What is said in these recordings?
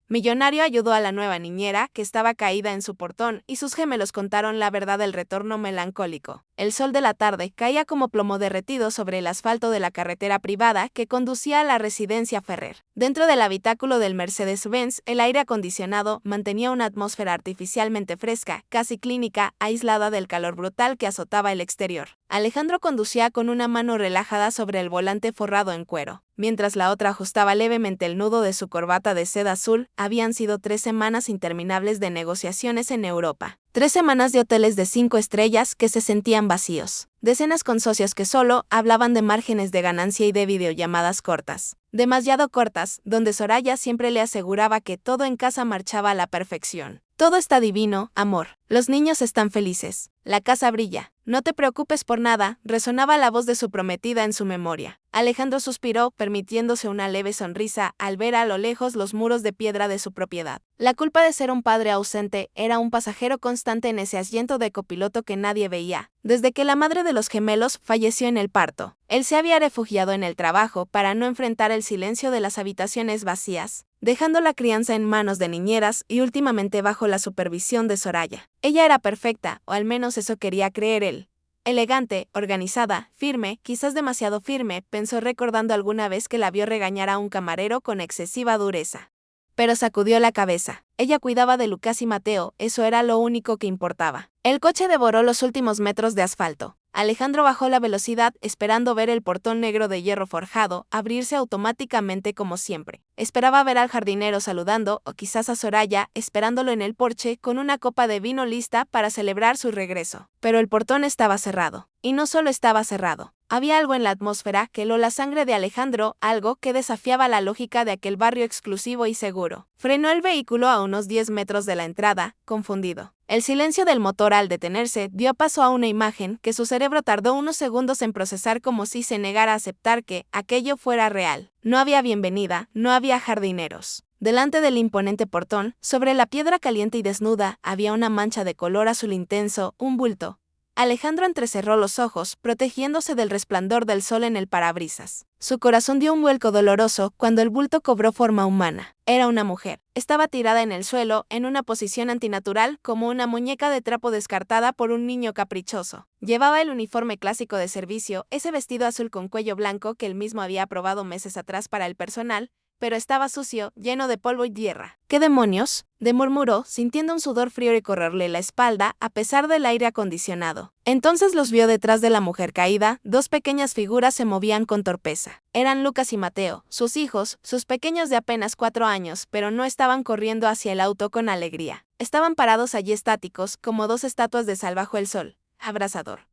Millonario ayudó a la nueva niñera, que estaba caída en su portón, y sus gemelos contaron la verdad del retorno melancólico. El sol de la tarde caía como plomo derretido sobre el asfalto de la carretera privada que conducía a la residencia Ferrer. Dentro del habitáculo del Mercedes-Benz, el aire acondicionado mantenía una atmósfera artificialmente fresca, casi clínica, aislada del calor brutal que azotaba el exterior. Alejandro conducía con una mano relajada sobre el volante forrado en cuero, mientras la otra ajustaba levemente el nudo de su corbata de seda azul. Habían sido 3 semanas interminables de negociaciones en Europa. 3 semanas de hoteles de 5 estrellas que se sentían vacíos. Decenas con socios que solo hablaban de márgenes de ganancia y de videollamadas cortas. Demasiado cortas, donde Soraya siempre le aseguraba que todo en casa marchaba a la perfección. Todo está divino, amor. Los niños están felices. La casa brilla. No te preocupes por nada, resonaba la voz de su prometida en su memoria. Alejandro suspiró, permitiéndose una leve sonrisa al ver a lo lejos los muros de piedra de su propiedad. La culpa de ser un padre ausente era un pasajero constante en ese asiento de copiloto que nadie veía, desde que la madre de los gemelos falleció en el parto. Él se había refugiado en el trabajo para no enfrentar el silencio de las habitaciones vacías, dejando la crianza en manos de niñeras y últimamente bajo la supervisión de Soraya. Ella era perfecta, o al menos eso quería creer él. Elegante, organizada, firme, quizás demasiado firme, pensó recordando alguna vez que la vio regañar a un camarero con excesiva dureza. Pero sacudió la cabeza. Ella cuidaba de Lucas y Mateo, eso era lo único que importaba. El coche devoró los últimos metros de asfalto. Alejandro bajó la velocidad, esperando ver el portón negro de hierro forjado abrirse automáticamente como siempre. Esperaba ver al jardinero saludando, o quizás a Soraya, esperándolo en el porche con una copa de vino lista para celebrar su regreso. Pero el portón estaba cerrado. Y no solo estaba cerrado. Había algo en la atmósfera que heló la sangre de Alejandro, algo que desafiaba la lógica de aquel barrio exclusivo y seguro. Frenó el vehículo a unos 10 metros de la entrada, confundido. El silencio del motor al detenerse dio paso a una imagen que su cerebro tardó unos segundos en procesar, como si se negara a aceptar que aquello fuera real. No había bienvenida, no había jardineros. Delante del imponente portón, sobre la piedra caliente y desnuda, había una mancha de color azul intenso, un bulto. Alejandro entrecerró los ojos, protegiéndose del resplandor del sol en el parabrisas. Su corazón dio un vuelco doloroso cuando el bulto cobró forma humana. Era una mujer. Estaba tirada en el suelo, en una posición antinatural, como una muñeca de trapo descartada por un niño caprichoso. Llevaba el uniforme clásico de servicio, ese vestido azul con cuello blanco que él mismo había probado meses atrás para el personal, pero estaba sucio, lleno de polvo y tierra. ¿Qué demonios?, murmuró, sintiendo un sudor frío recorrerle la espalda a pesar del aire acondicionado. Entonces los vio detrás de la mujer caída. 2 pequeñas figuras se movían con torpeza. Eran Lucas y Mateo, sus hijos, sus pequeños de apenas 4 años, pero no estaban corriendo hacia el auto con alegría. Estaban parados allí estáticos, como 2 estatuas de sal bajo el sol. Abrasador.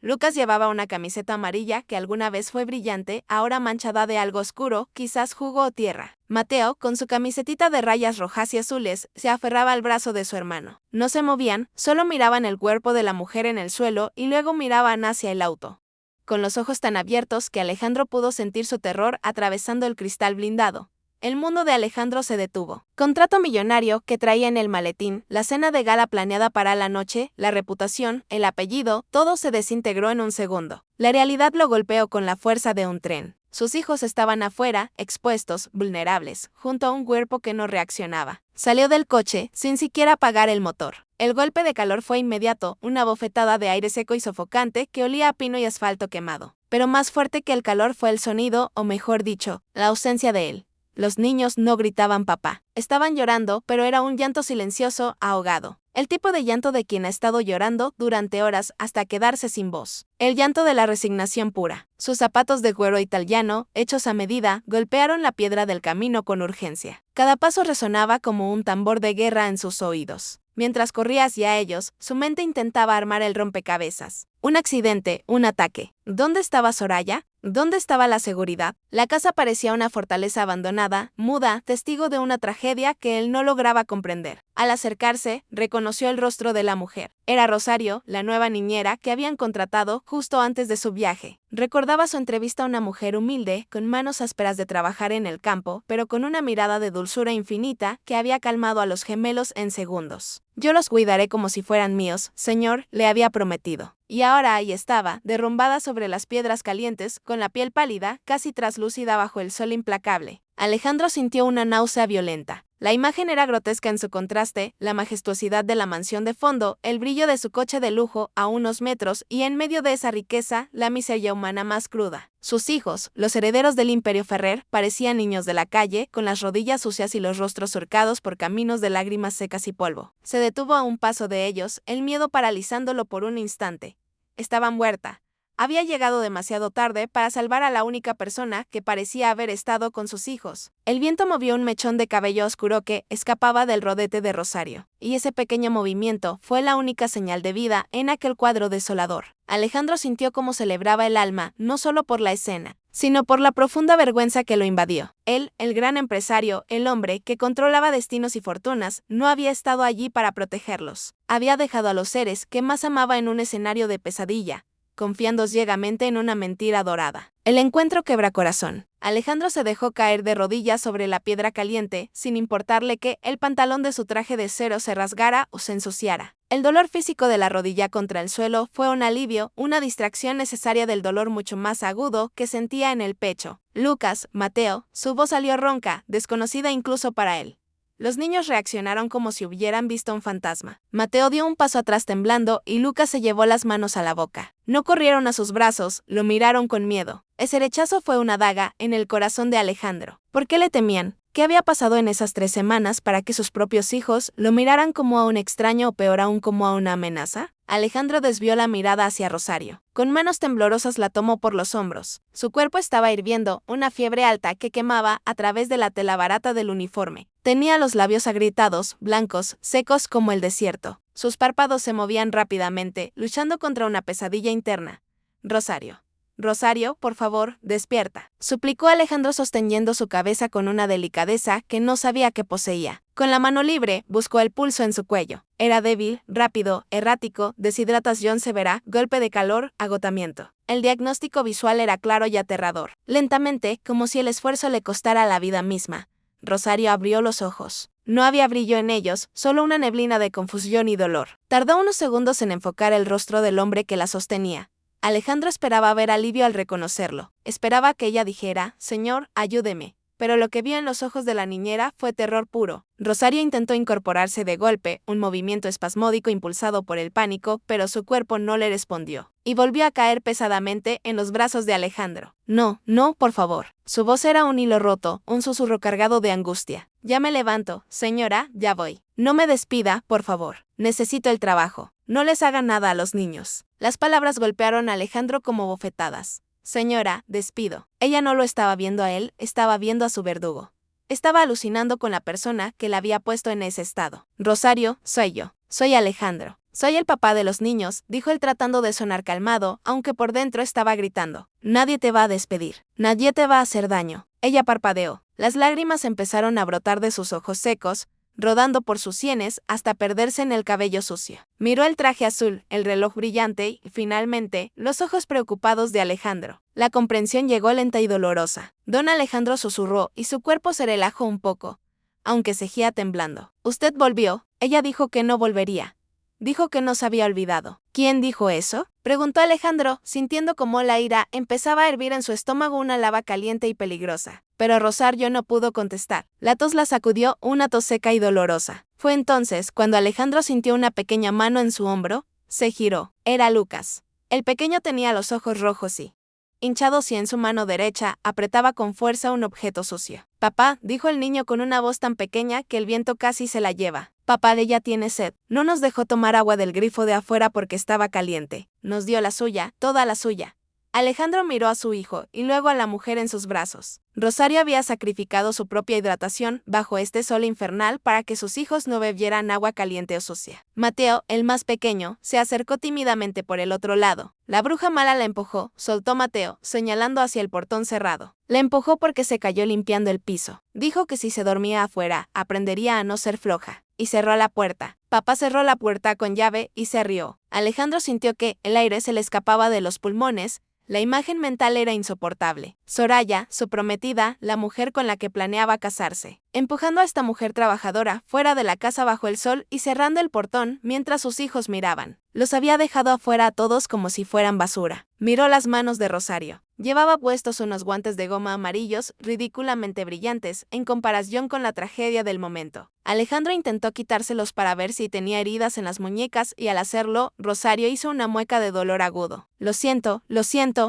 Lucas llevaba una camiseta amarilla que alguna vez fue brillante, ahora manchada de algo oscuro, quizás jugo o tierra. Mateo, con su camisetita de rayas rojas y azules, se aferraba al brazo de su hermano. No se movían, solo miraban el cuerpo de la mujer en el suelo y luego miraban hacia el auto, con los ojos tan abiertos que Alejandro pudo sentir su terror atravesando el cristal blindado. El mundo de Alejandro se detuvo. Contrato millonario que traía en el maletín, la cena de gala planeada para la noche, la reputación, el apellido, todo se desintegró en un segundo. La realidad lo golpeó con la fuerza de un tren. Sus hijos estaban afuera, expuestos, vulnerables, junto a un cuerpo que no reaccionaba. Salió del coche, sin siquiera apagar el motor. El golpe de calor fue inmediato, una bofetada de aire seco y sofocante que olía a pino y asfalto quemado. Pero más fuerte que el calor fue el sonido, o mejor dicho, la ausencia de él. Los niños no gritaban papá. Estaban llorando, pero era un llanto silencioso, ahogado. El tipo de llanto de quien ha estado llorando durante horas hasta quedarse sin voz. El llanto de la resignación pura. Sus zapatos de cuero italiano, hechos a medida, golpearon la piedra del camino con urgencia. Cada paso resonaba como un tambor de guerra en sus oídos. Mientras corría hacia ellos, su mente intentaba armar el rompecabezas. Un accidente, un ataque. ¿Dónde estaba Soraya? ¿Dónde estaba la seguridad? La casa parecía una fortaleza abandonada, muda, testigo de una tragedia que él no lograba comprender. Al acercarse, reconoció el rostro de la mujer. Era Rosario, la nueva niñera que habían contratado justo antes de su viaje. Recordaba su entrevista a una mujer humilde, con manos ásperas de trabajar en el campo, pero con una mirada de dulzura infinita que había calmado a los gemelos en segundos. Yo los cuidaré como si fueran míos, señor, le había prometido. Y ahora ahí estaba, derrumbada sobre las piedras calientes, con la piel pálida, casi traslúcida bajo el sol implacable. Alejandro sintió una náusea violenta. La imagen era grotesca en su contraste, la majestuosidad de la mansión de fondo, el brillo de su coche de lujo a unos metros y en medio de esa riqueza, la miseria humana más cruda. Sus hijos, los herederos del Imperio Ferrer, parecían niños de la calle, con las rodillas sucias y los rostros surcados por caminos de lágrimas secas y polvo. Se detuvo a un paso de ellos, el miedo paralizándolo por un instante. Estaba muerta. Había llegado demasiado tarde para salvar a la única persona que parecía haber estado con sus hijos. El viento movió un mechón de cabello oscuro que escapaba del rodete de Rosario, y ese pequeño movimiento fue la única señal de vida en aquel cuadro desolador. Alejandro sintió cómo celebraba el alma, no solo por la escena, sino por la profunda vergüenza que lo invadió. Él, el gran empresario, el hombre que controlaba destinos y fortunas, no había estado allí para protegerlos. Había dejado a los seres que más amaba en un escenario de pesadilla, confiando ciegamente en una mentira dorada. El encuentro quebra corazón. Alejandro se dejó caer de rodillas sobre la piedra caliente, sin importarle que el pantalón de su traje de acero se rasgara o se ensuciara. El dolor físico de la rodilla contra el suelo fue un alivio, una distracción necesaria del dolor mucho más agudo que sentía en el pecho. Lucas, Mateo, su voz salió ronca, desconocida incluso para él. Los niños reaccionaron como si hubieran visto un fantasma. Mateo dio un paso atrás temblando y Lucas se llevó las manos a la boca. No corrieron a sus brazos, lo miraron con miedo. Ese rechazo fue una daga en el corazón de Alejandro. ¿Por qué le temían? ¿Qué había pasado en esas 3 semanas para que sus propios hijos lo miraran como a un extraño o peor aún como a una amenaza? Alejandro desvió la mirada hacia Rosario. Con manos temblorosas la tomó por los hombros. Su cuerpo estaba hirviendo, una fiebre alta que quemaba a través de la tela barata del uniforme. Tenía los labios agrietados, blancos, secos como el desierto. Sus párpados se movían rápidamente, luchando contra una pesadilla interna. Rosario. Rosario, por favor, despierta, suplicó Alejandro sosteniendo su cabeza con una delicadeza que no sabía que poseía. Con la mano libre, buscó el pulso en su cuello. Era débil, rápido, errático, deshidratación severa, golpe de calor, agotamiento. El diagnóstico visual era claro y aterrador. Lentamente, como si el esfuerzo le costara la vida misma, Rosario abrió los ojos. No había brillo en ellos, solo una neblina de confusión y dolor. Tardó unos segundos en enfocar el rostro del hombre que la sostenía. Alejandro esperaba ver alivio al reconocerlo. Esperaba que ella dijera, «Señor, ayúdeme». Pero lo que vio en los ojos de la niñera fue terror puro. Rosario intentó incorporarse de golpe, un movimiento espasmódico impulsado por el pánico, pero su cuerpo no le respondió. Y volvió a caer pesadamente en los brazos de Alejandro. «No, no, por favor». Su voz era un hilo roto, un susurro cargado de angustia. «Ya me levanto, señora, ya voy. No me despida, por favor. Necesito el trabajo. No les haga nada a los niños». Las palabras golpearon a Alejandro como bofetadas. «Señora, despido». Ella no lo estaba viendo a él, estaba viendo a su verdugo. Estaba alucinando con la persona que la había puesto en ese estado. «Rosario, soy yo. Soy Alejandro. Soy el papá de los niños», dijo él tratando de sonar calmado, aunque por dentro estaba gritando. «Nadie te va a despedir. Nadie te va a hacer daño». Ella parpadeó. Las lágrimas empezaron a brotar de sus ojos secos, rodando por sus sienes hasta perderse en el cabello sucio. Miró el traje azul, el reloj brillante y, finalmente, los ojos preocupados de Alejandro. La comprensión llegó lenta y dolorosa. Don Alejandro susurró y su cuerpo se relajó un poco, aunque seguía temblando. «¿Usted volvió?» Ella dijo que no volvería. Dijo que no se había olvidado. «¿Quién dijo eso?», preguntó Alejandro, sintiendo como la ira empezaba a hervir en su estómago una lava caliente y peligrosa. Pero Rosario no pudo contestar. La tos la sacudió, una tos seca y dolorosa. Fue entonces cuando Alejandro sintió una pequeña mano en su hombro. Se giró. Era Lucas. El pequeño tenía los ojos rojos y, hinchados y en su mano derecha, apretaba con fuerza un objeto sucio. «Papá», dijo el niño con una voz tan pequeña que el viento casi se la lleva. «Papá, ella tiene sed. No nos dejó tomar agua del grifo de afuera porque estaba caliente. Nos dio la suya, toda la suya». Alejandro miró a su hijo y luego a la mujer en sus brazos. Rosario había sacrificado su propia hidratación bajo este sol infernal para que sus hijos no bebieran agua caliente o sucia. Mateo, el más pequeño, se acercó tímidamente por el otro lado. La bruja mala la empujó, soltó Mateo, señalando hacia el portón cerrado. La empujó porque se cayó limpiando el piso. Dijo que si se dormía afuera, aprendería a no ser floja. Y cerró la puerta. Papá cerró la puerta con llave y se rió. Alejandro sintió que el aire se le escapaba de los pulmones. La imagen mental era insoportable. Soraya, su prometida, la mujer con la que planeaba casarse. empujando a esta mujer trabajadora fuera de la casa bajo el sol y cerrando el portón mientras sus hijos miraban. Los había dejado afuera a todos como si fueran basura. Miró las manos de Rosario. Llevaba puestos unos guantes de goma amarillos, ridículamente brillantes, en comparación con la tragedia del momento. Alejandro intentó quitárselos para ver si tenía heridas en las muñecas y al hacerlo, Rosario hizo una mueca de dolor agudo. Lo siento,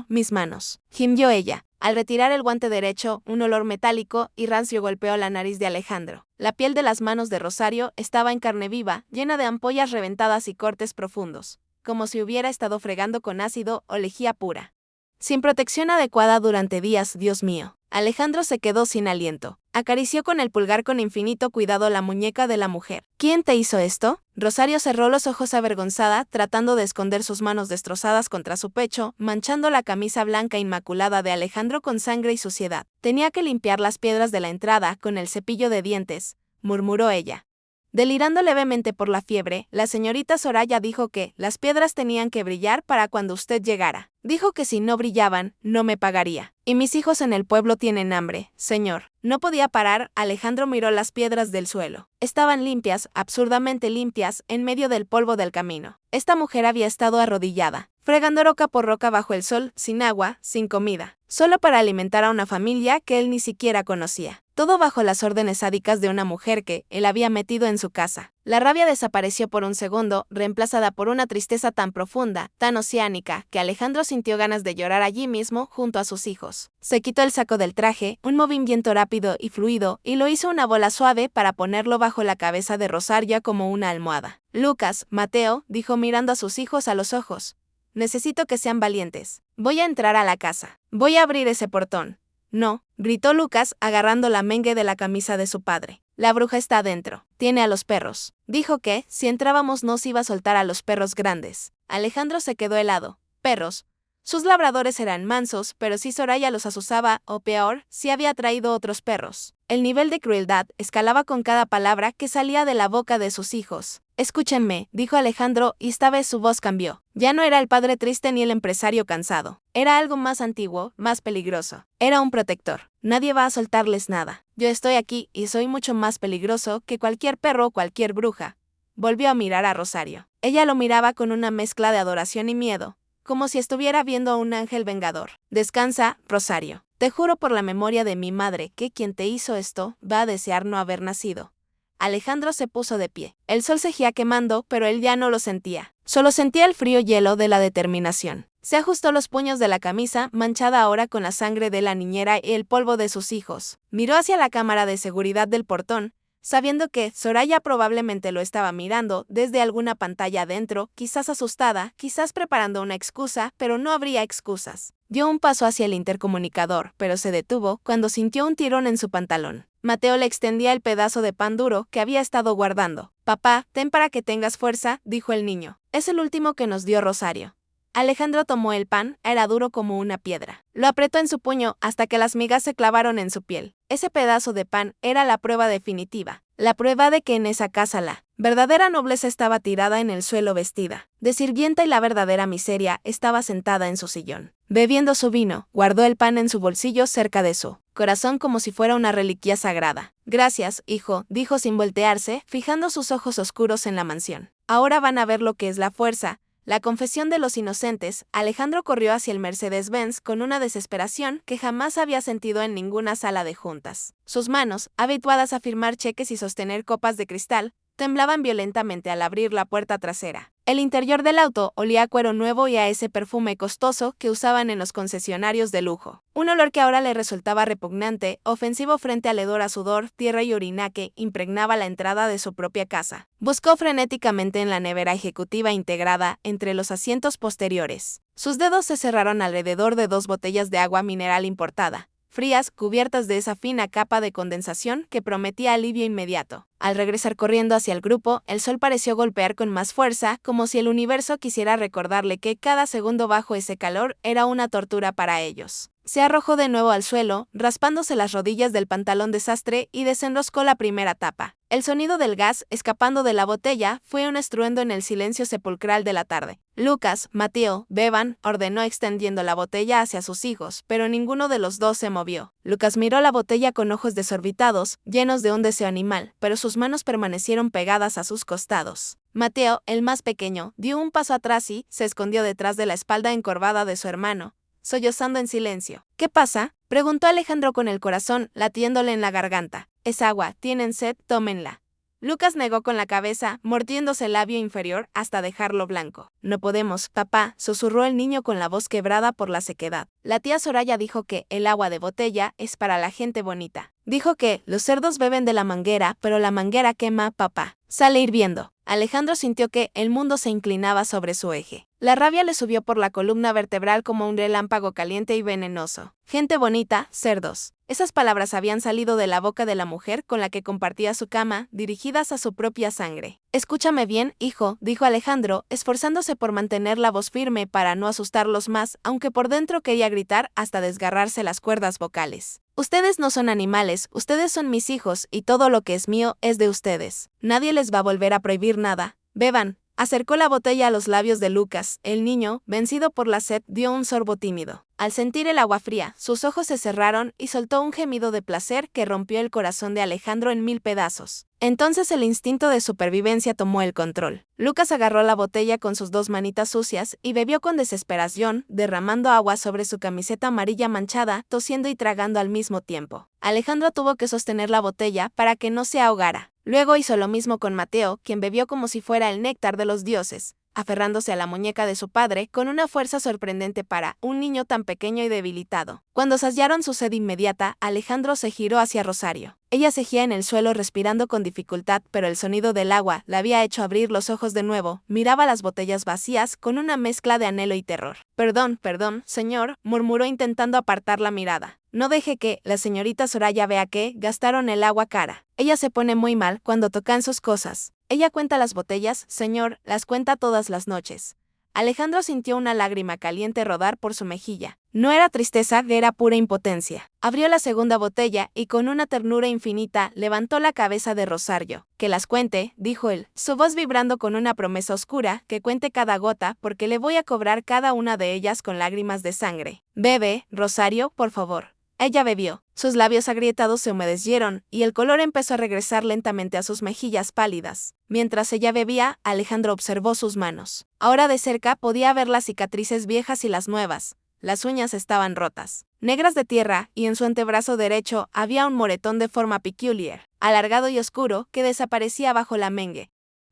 mis manos, gimió ella. Al retirar el guante derecho, un olor metálico y rancio golpeó la nariz de Alejandro. La piel de las manos de Rosario estaba en carne viva, llena de ampollas reventadas y cortes profundos, como si hubiera estado fregando con ácido o lejía pura. Sin protección adecuada durante días, Dios mío. Alejandro se quedó sin aliento. Acarició con el pulgar con infinito cuidado la muñeca de la mujer. ¿Quién te hizo esto? Rosario cerró los ojos avergonzada, tratando de esconder sus manos destrozadas contra su pecho, manchando la camisa blanca inmaculada de Alejandro con sangre y suciedad. Tenía que limpiar las piedras de la entrada con el cepillo de dientes, murmuró ella. Delirando levemente por la fiebre, la señorita Soraya dijo que las piedras tenían que brillar para cuando usted llegara. Dijo que si no brillaban, no me pagaría. Y mis hijos en el pueblo tienen hambre, señor. No podía parar, Alejandro miró las piedras del suelo. Estaban limpias, absurdamente limpias, en medio del polvo del camino. Esta mujer había estado arrodillada, fregando roca por roca bajo el sol, sin agua, sin comida, solo para alimentar a una familia que él ni siquiera conocía. Todo bajo las órdenes sádicas de una mujer que él había metido en su casa. La rabia desapareció por un segundo, reemplazada por una tristeza tan profunda, tan oceánica, que Alejandro sintió ganas de llorar allí mismo junto a sus hijos. Se quitó el saco del traje, un movimiento rápido y fluido, y lo hizo una bola suave para ponerlo bajo la cabeza de Rosario como una almohada. Lucas, Mateo, dijo mirando a sus hijos a los ojos. Necesito que sean valientes. Voy a entrar a la casa. Voy a abrir ese portón. No, gritó Lucas, agarrando la mengue de la camisa de su padre. La bruja está adentro. Tiene a los perros. Dijo que, si entrábamos, nos iba a soltar a los perros grandes. Alejandro se quedó helado. Perros. Sus labradores eran mansos, pero si Soraya los asusaba, o peor, si había traído otros perros. El nivel de crueldad escalaba con cada palabra que salía de la boca de sus hijos. Escúchenme, dijo Alejandro, y esta vez su voz cambió. Ya no era el padre triste ni el empresario cansado. Era algo más antiguo, más peligroso. Era un protector. Nadie va a soltarles nada. Yo estoy aquí y soy mucho más peligroso que cualquier perro o cualquier bruja. Volvió a mirar a Rosario. Ella lo miraba con una mezcla de adoración y miedo, como si estuviera viendo a un ángel vengador. Descansa, Rosario. Te juro por la memoria de mi madre que quien te hizo esto va a desear no haber nacido. Alejandro se puso de pie. El sol seguía quemando, pero él ya no lo sentía. Solo sentía el frío hielo de la determinación. Se ajustó los puños de la camisa, manchada ahora con la sangre de la niñera y el polvo de sus hijos. Miró hacia la cámara de seguridad del portón, sabiendo que Soraya probablemente lo estaba mirando desde alguna pantalla adentro, quizás asustada, quizás preparando una excusa, pero no habría excusas. Dio un paso hacia el intercomunicador, pero se detuvo cuando sintió un tirón en su pantalón. Mateo le extendía el pedazo de pan duro que había estado guardando. «Papá, ten para que tengas fuerza», dijo el niño. «Es el último que nos dio Rosario». Alejandro tomó el pan, era duro como una piedra. Lo apretó en su puño hasta que las migas se clavaron en su piel. Ese pedazo de pan era la prueba definitiva, la prueba de que en esa casa la verdadera nobleza estaba tirada en el suelo vestida de sirvienta y la verdadera miseria estaba sentada en su sillón. Bebiendo su vino, guardó el pan en su bolsillo cerca de su corazón como si fuera una reliquia sagrada. «Gracias, hijo», dijo sin voltearse, fijando sus ojos oscuros en la mansión. «Ahora van a ver lo que es la fuerza». La confesión de los inocentes, Alejandro corrió hacia el Mercedes-Benz con una desesperación que jamás había sentido en ninguna sala de juntas. Sus manos, habituadas a firmar cheques y sostener copas de cristal, temblaban violentamente al abrir la puerta trasera. El interior del auto olía a cuero nuevo y a ese perfume costoso que usaban en los concesionarios de lujo. Un olor que ahora le resultaba repugnante, ofensivo frente al hedor a sudor, tierra y orina que impregnaba la entrada de su propia casa. Buscó frenéticamente en la nevera ejecutiva integrada entre los asientos posteriores. Sus dedos se cerraron alrededor de 2 botellas de agua mineral importada, frías, cubiertas de esa fina capa de condensación que prometía alivio inmediato. Al regresar corriendo hacia el grupo, el sol pareció golpear con más fuerza, como si el universo quisiera recordarle que cada segundo bajo ese calor era una tortura para ellos. Se arrojó de nuevo al suelo, raspándose las rodillas del pantalón de sastre y desenroscó la primera tapa. El sonido del gas escapando de la botella fue un estruendo en el silencio sepulcral de la tarde. Lucas, Mateo, beban, ordenó extendiendo la botella hacia sus hijos, pero ninguno de los dos se movió. Lucas miró la botella con ojos desorbitados, llenos de un deseo animal, pero sus manos permanecieron pegadas a sus costados. Mateo, el más pequeño, dio un paso atrás y se escondió detrás de la espalda encorvada de su hermano, sollozando en silencio. ¿Qué pasa?, preguntó Alejandro con el corazón latiéndole en la garganta. Es agua, tienen sed, tómenla. Lucas negó con la cabeza, mordiéndose el labio inferior hasta dejarlo blanco. No podemos, papá, susurró el niño con la voz quebrada por la sequedad. La tía Soraya dijo que el agua de botella es para la gente bonita. Dijo que los cerdos beben de la manguera, pero la manguera quema, papá. Sale hirviendo. Alejandro sintió que el mundo se inclinaba sobre su eje. La rabia le subió por la columna vertebral como un relámpago caliente y venenoso. Gente bonita, cerdos. Esas palabras habían salido de la boca de la mujer con la que compartía su cama, dirigidas a su propia sangre. Escúchame bien, hijo, dijo Alejandro, esforzándose por mantener la voz firme para no asustarlos más, aunque por dentro quería gritar hasta desgarrarse las cuerdas vocales. Ustedes no son animales, ustedes son mis hijos, y todo lo que es mío es de ustedes. Nadie les va a volver a prohibir nada. Beban. Acercó la botella a los labios de Lucas. El niño, vencido por la sed, dio un sorbo tímido. Al sentir el agua fría, sus ojos se cerraron y soltó un gemido de placer que rompió el corazón de Alejandro en 1000 pedazos. Entonces el instinto de supervivencia tomó el control. Lucas agarró la botella con sus dos manitas sucias y bebió con desesperación, derramando agua sobre su camiseta amarilla manchada, tosiendo y tragando al mismo tiempo. Alejandro tuvo que sostener la botella para que no se ahogara. Luego hizo lo mismo con Mateo, quien bebió como si fuera el néctar de los dioses, aferrándose a la muñeca de su padre con una fuerza sorprendente para un niño tan pequeño y debilitado. Cuando saciaron su sed inmediata, Alejandro se giró hacia Rosario. Ella cejía en el suelo respirando con dificultad, pero el sonido del agua la había hecho abrir los ojos de nuevo. Miraba las botellas vacías con una mezcla de anhelo y terror. Perdón, señor, murmuró intentando apartar la mirada. No deje que la señorita Soraya vea que gastaron el agua cara. Ella se pone muy mal cuando tocan sus cosas. Ella cuenta las botellas, señor, las cuenta todas las noches. Alejandro sintió una lágrima caliente rodar por su mejilla. No era tristeza, era pura impotencia. Abrió la segunda botella y con una ternura infinita levantó la cabeza de Rosario. Que las cuente, dijo él, su voz vibrando con una promesa oscura, que cuente cada gota porque le voy a cobrar cada una de ellas con lágrimas de sangre. Bebe, Rosario, por favor. Ella bebió. Sus labios agrietados se humedecieron, y el color empezó a regresar lentamente a sus mejillas pálidas. Mientras ella bebía, Alejandro observó sus manos. Ahora de cerca podía ver las cicatrices viejas y las nuevas. Las uñas estaban rotas, negras de tierra, y en su antebrazo derecho había un moretón de forma peculiar, alargado y oscuro, que desaparecía bajo la mengue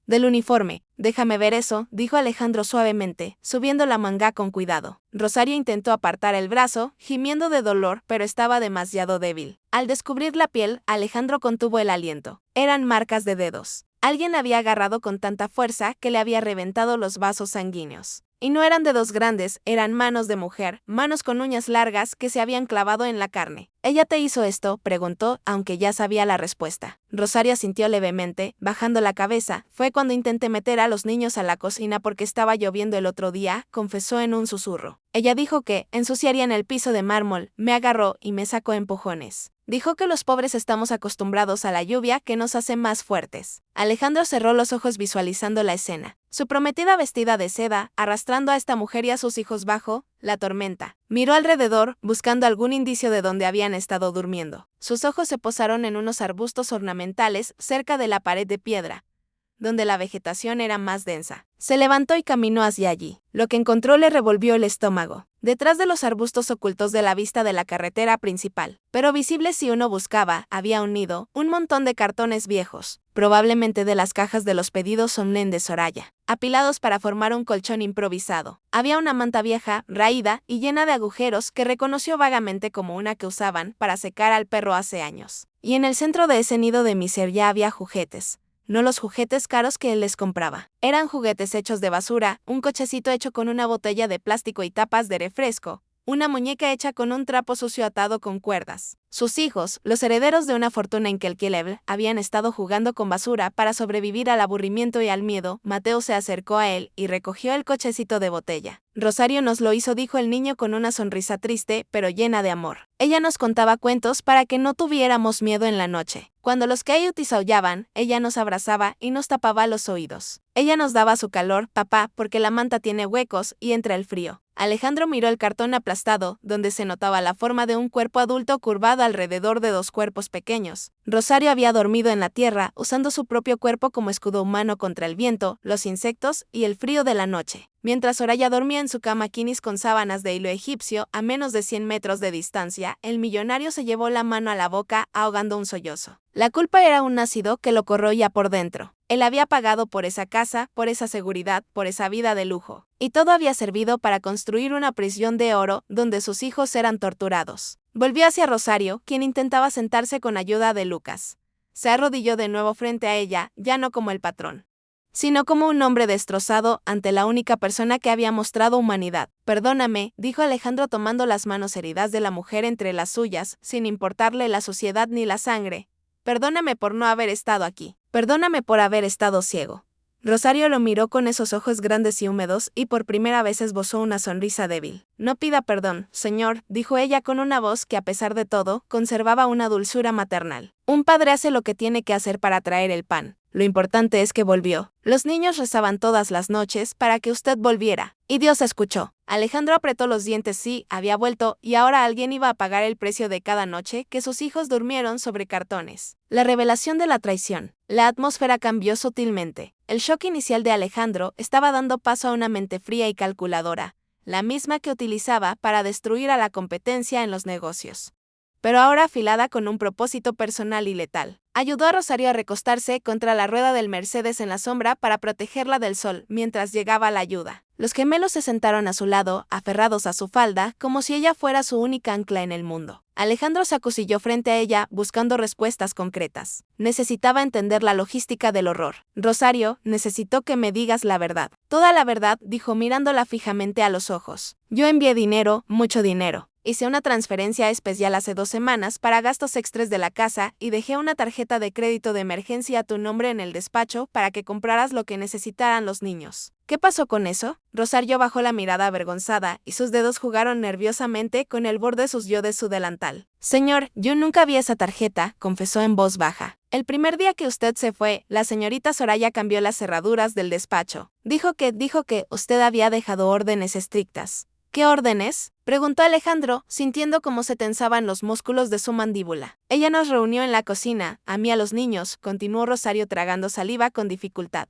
del uniforme. Déjame ver eso, dijo Alejandro suavemente, subiendo la manga con cuidado. Rosario intentó apartar el brazo, gimiendo de dolor, pero estaba demasiado débil. Al descubrir la piel, Alejandro contuvo el aliento. Eran marcas de dedos. Alguien había agarrado con tanta fuerza que le había reventado los vasos sanguíneos. Y no eran dedos grandes, eran manos de mujer, manos con uñas largas que se habían clavado en la carne. ¿Ella te hizo esto?, preguntó, aunque ya sabía la respuesta. Rosario asintió levemente, bajando la cabeza. Fue cuando intenté meter a los niños a la cocina porque estaba lloviendo el otro día, confesó en un susurro. Ella dijo que ensuciarían el piso de mármol, me agarró y me sacó empujones. Dijo que los pobres estamos acostumbrados a la lluvia que nos hace más fuertes. Alejandro cerró los ojos visualizando la escena. Su prometida vestida de seda, arrastrando a esta mujer y a sus hijos bajo la tormenta. Miró alrededor, buscando algún indicio de dónde habían estado durmiendo. Sus ojos se posaron en unos arbustos ornamentales cerca de la pared de piedra, donde la vegetación era más densa. Se levantó y caminó hacia allí. Lo que encontró le revolvió el estómago. Detrás de los arbustos ocultos de la vista de la carretera principal, pero visible si uno buscaba, había un nido, un montón de cartones viejos, probablemente de las cajas de los pedidos online de Soraya, apilados para formar un colchón improvisado. Había una manta vieja, raída y llena de agujeros que reconoció vagamente como una que usaban para secar al perro hace años. Y en el centro de ese nido de miseria había juguetes. No los juguetes caros que él les compraba. Eran juguetes hechos de basura, un cochecito hecho con una botella de plástico y tapas de refresco, una muñeca hecha con un trapo sucio atado con cuerdas. Sus hijos, los herederos de una fortuna incalculable, habían estado jugando con basura para sobrevivir al aburrimiento y al miedo. Mateo se acercó a él y recogió el cochecito de botella. Rosario nos lo hizo, dijo el niño con una sonrisa triste, pero llena de amor. Ella nos contaba cuentos para que no tuviéramos miedo en la noche. Cuando los coyotes aullaban, ella nos abrazaba y nos tapaba los oídos. Ella nos daba su calor, papá, porque la manta tiene huecos y entra el frío. Alejandro miró el cartón aplastado, donde se notaba la forma de un cuerpo adulto curvado alrededor de dos cuerpos pequeños. Rosario había dormido en la tierra, usando su propio cuerpo como escudo humano contra el viento, los insectos y el frío de la noche. Mientras Soraya dormía en su cama quinis con sábanas de hilo egipcio a menos de 100 metros de distancia, el millonario se llevó la mano a la boca, ahogando un sollozo. La culpa era un ácido que lo corroía por dentro. Él había pagado por esa casa, por esa seguridad, por esa vida de lujo. Y todo había servido para construir una prisión de oro donde sus hijos eran torturados. Volvió hacia Rosario, quien intentaba sentarse con ayuda de Lucas. Se arrodilló de nuevo frente a ella, ya no como el patrón, sino como un hombre destrozado ante la única persona que había mostrado humanidad. Perdóname, dijo Alejandro tomando las manos heridas de la mujer entre las suyas, sin importarle la suciedad ni la sangre. Perdóname por no haber estado aquí. Perdóname por haber estado ciego. Rosario lo miró con esos ojos grandes y húmedos y por primera vez esbozó una sonrisa débil. No pida perdón, señor, dijo ella con una voz que a pesar de todo, conservaba una dulzura maternal. Un padre hace lo que tiene que hacer para traer el pan. Lo importante es que volvió. Los niños rezaban todas las noches para que usted volviera. Y Dios escuchó. Alejandro apretó los dientes. Sí, había vuelto, y ahora alguien iba a pagar el precio de cada noche que sus hijos durmieron sobre cartones. La revelación de la traición. La atmósfera cambió sutilmente. El shock inicial de Alejandro estaba dando paso a una mente fría y calculadora, la misma que utilizaba para destruir a la competencia en los negocios, pero ahora afilada con un propósito personal y letal. Ayudó a Rosario a recostarse contra la rueda del Mercedes en la sombra para protegerla del sol mientras llegaba la ayuda. Los gemelos se sentaron a su lado, aferrados a su falda, como si ella fuera su única ancla en el mundo. Alejandro se acurrucó frente a ella, buscando respuestas concretas. Necesitaba entender la logística del horror. Rosario, necesito que me digas la verdad. Toda la verdad, dijo mirándola fijamente a los ojos. Yo envié dinero, mucho dinero. Hice una transferencia especial hace 2 semanas para gastos extras de la casa y dejé una tarjeta de crédito de emergencia a tu nombre en el despacho para que compraras lo que necesitaran los niños. ¿Qué pasó con eso? Rosario bajó la mirada avergonzada y sus dedos jugaron nerviosamente con el borde sucio de su delantal. Señor, yo nunca vi esa tarjeta, confesó en voz baja. El primer día que usted se fue, la señorita Soraya cambió las cerraduras del despacho. Dijo que usted había dejado órdenes estrictas. ¿Qué órdenes?, preguntó Alejandro, sintiendo cómo se tensaban los músculos de su mandíbula. Ella nos reunió en la cocina, a mí y a los niños, continuó Rosario tragando saliva con dificultad.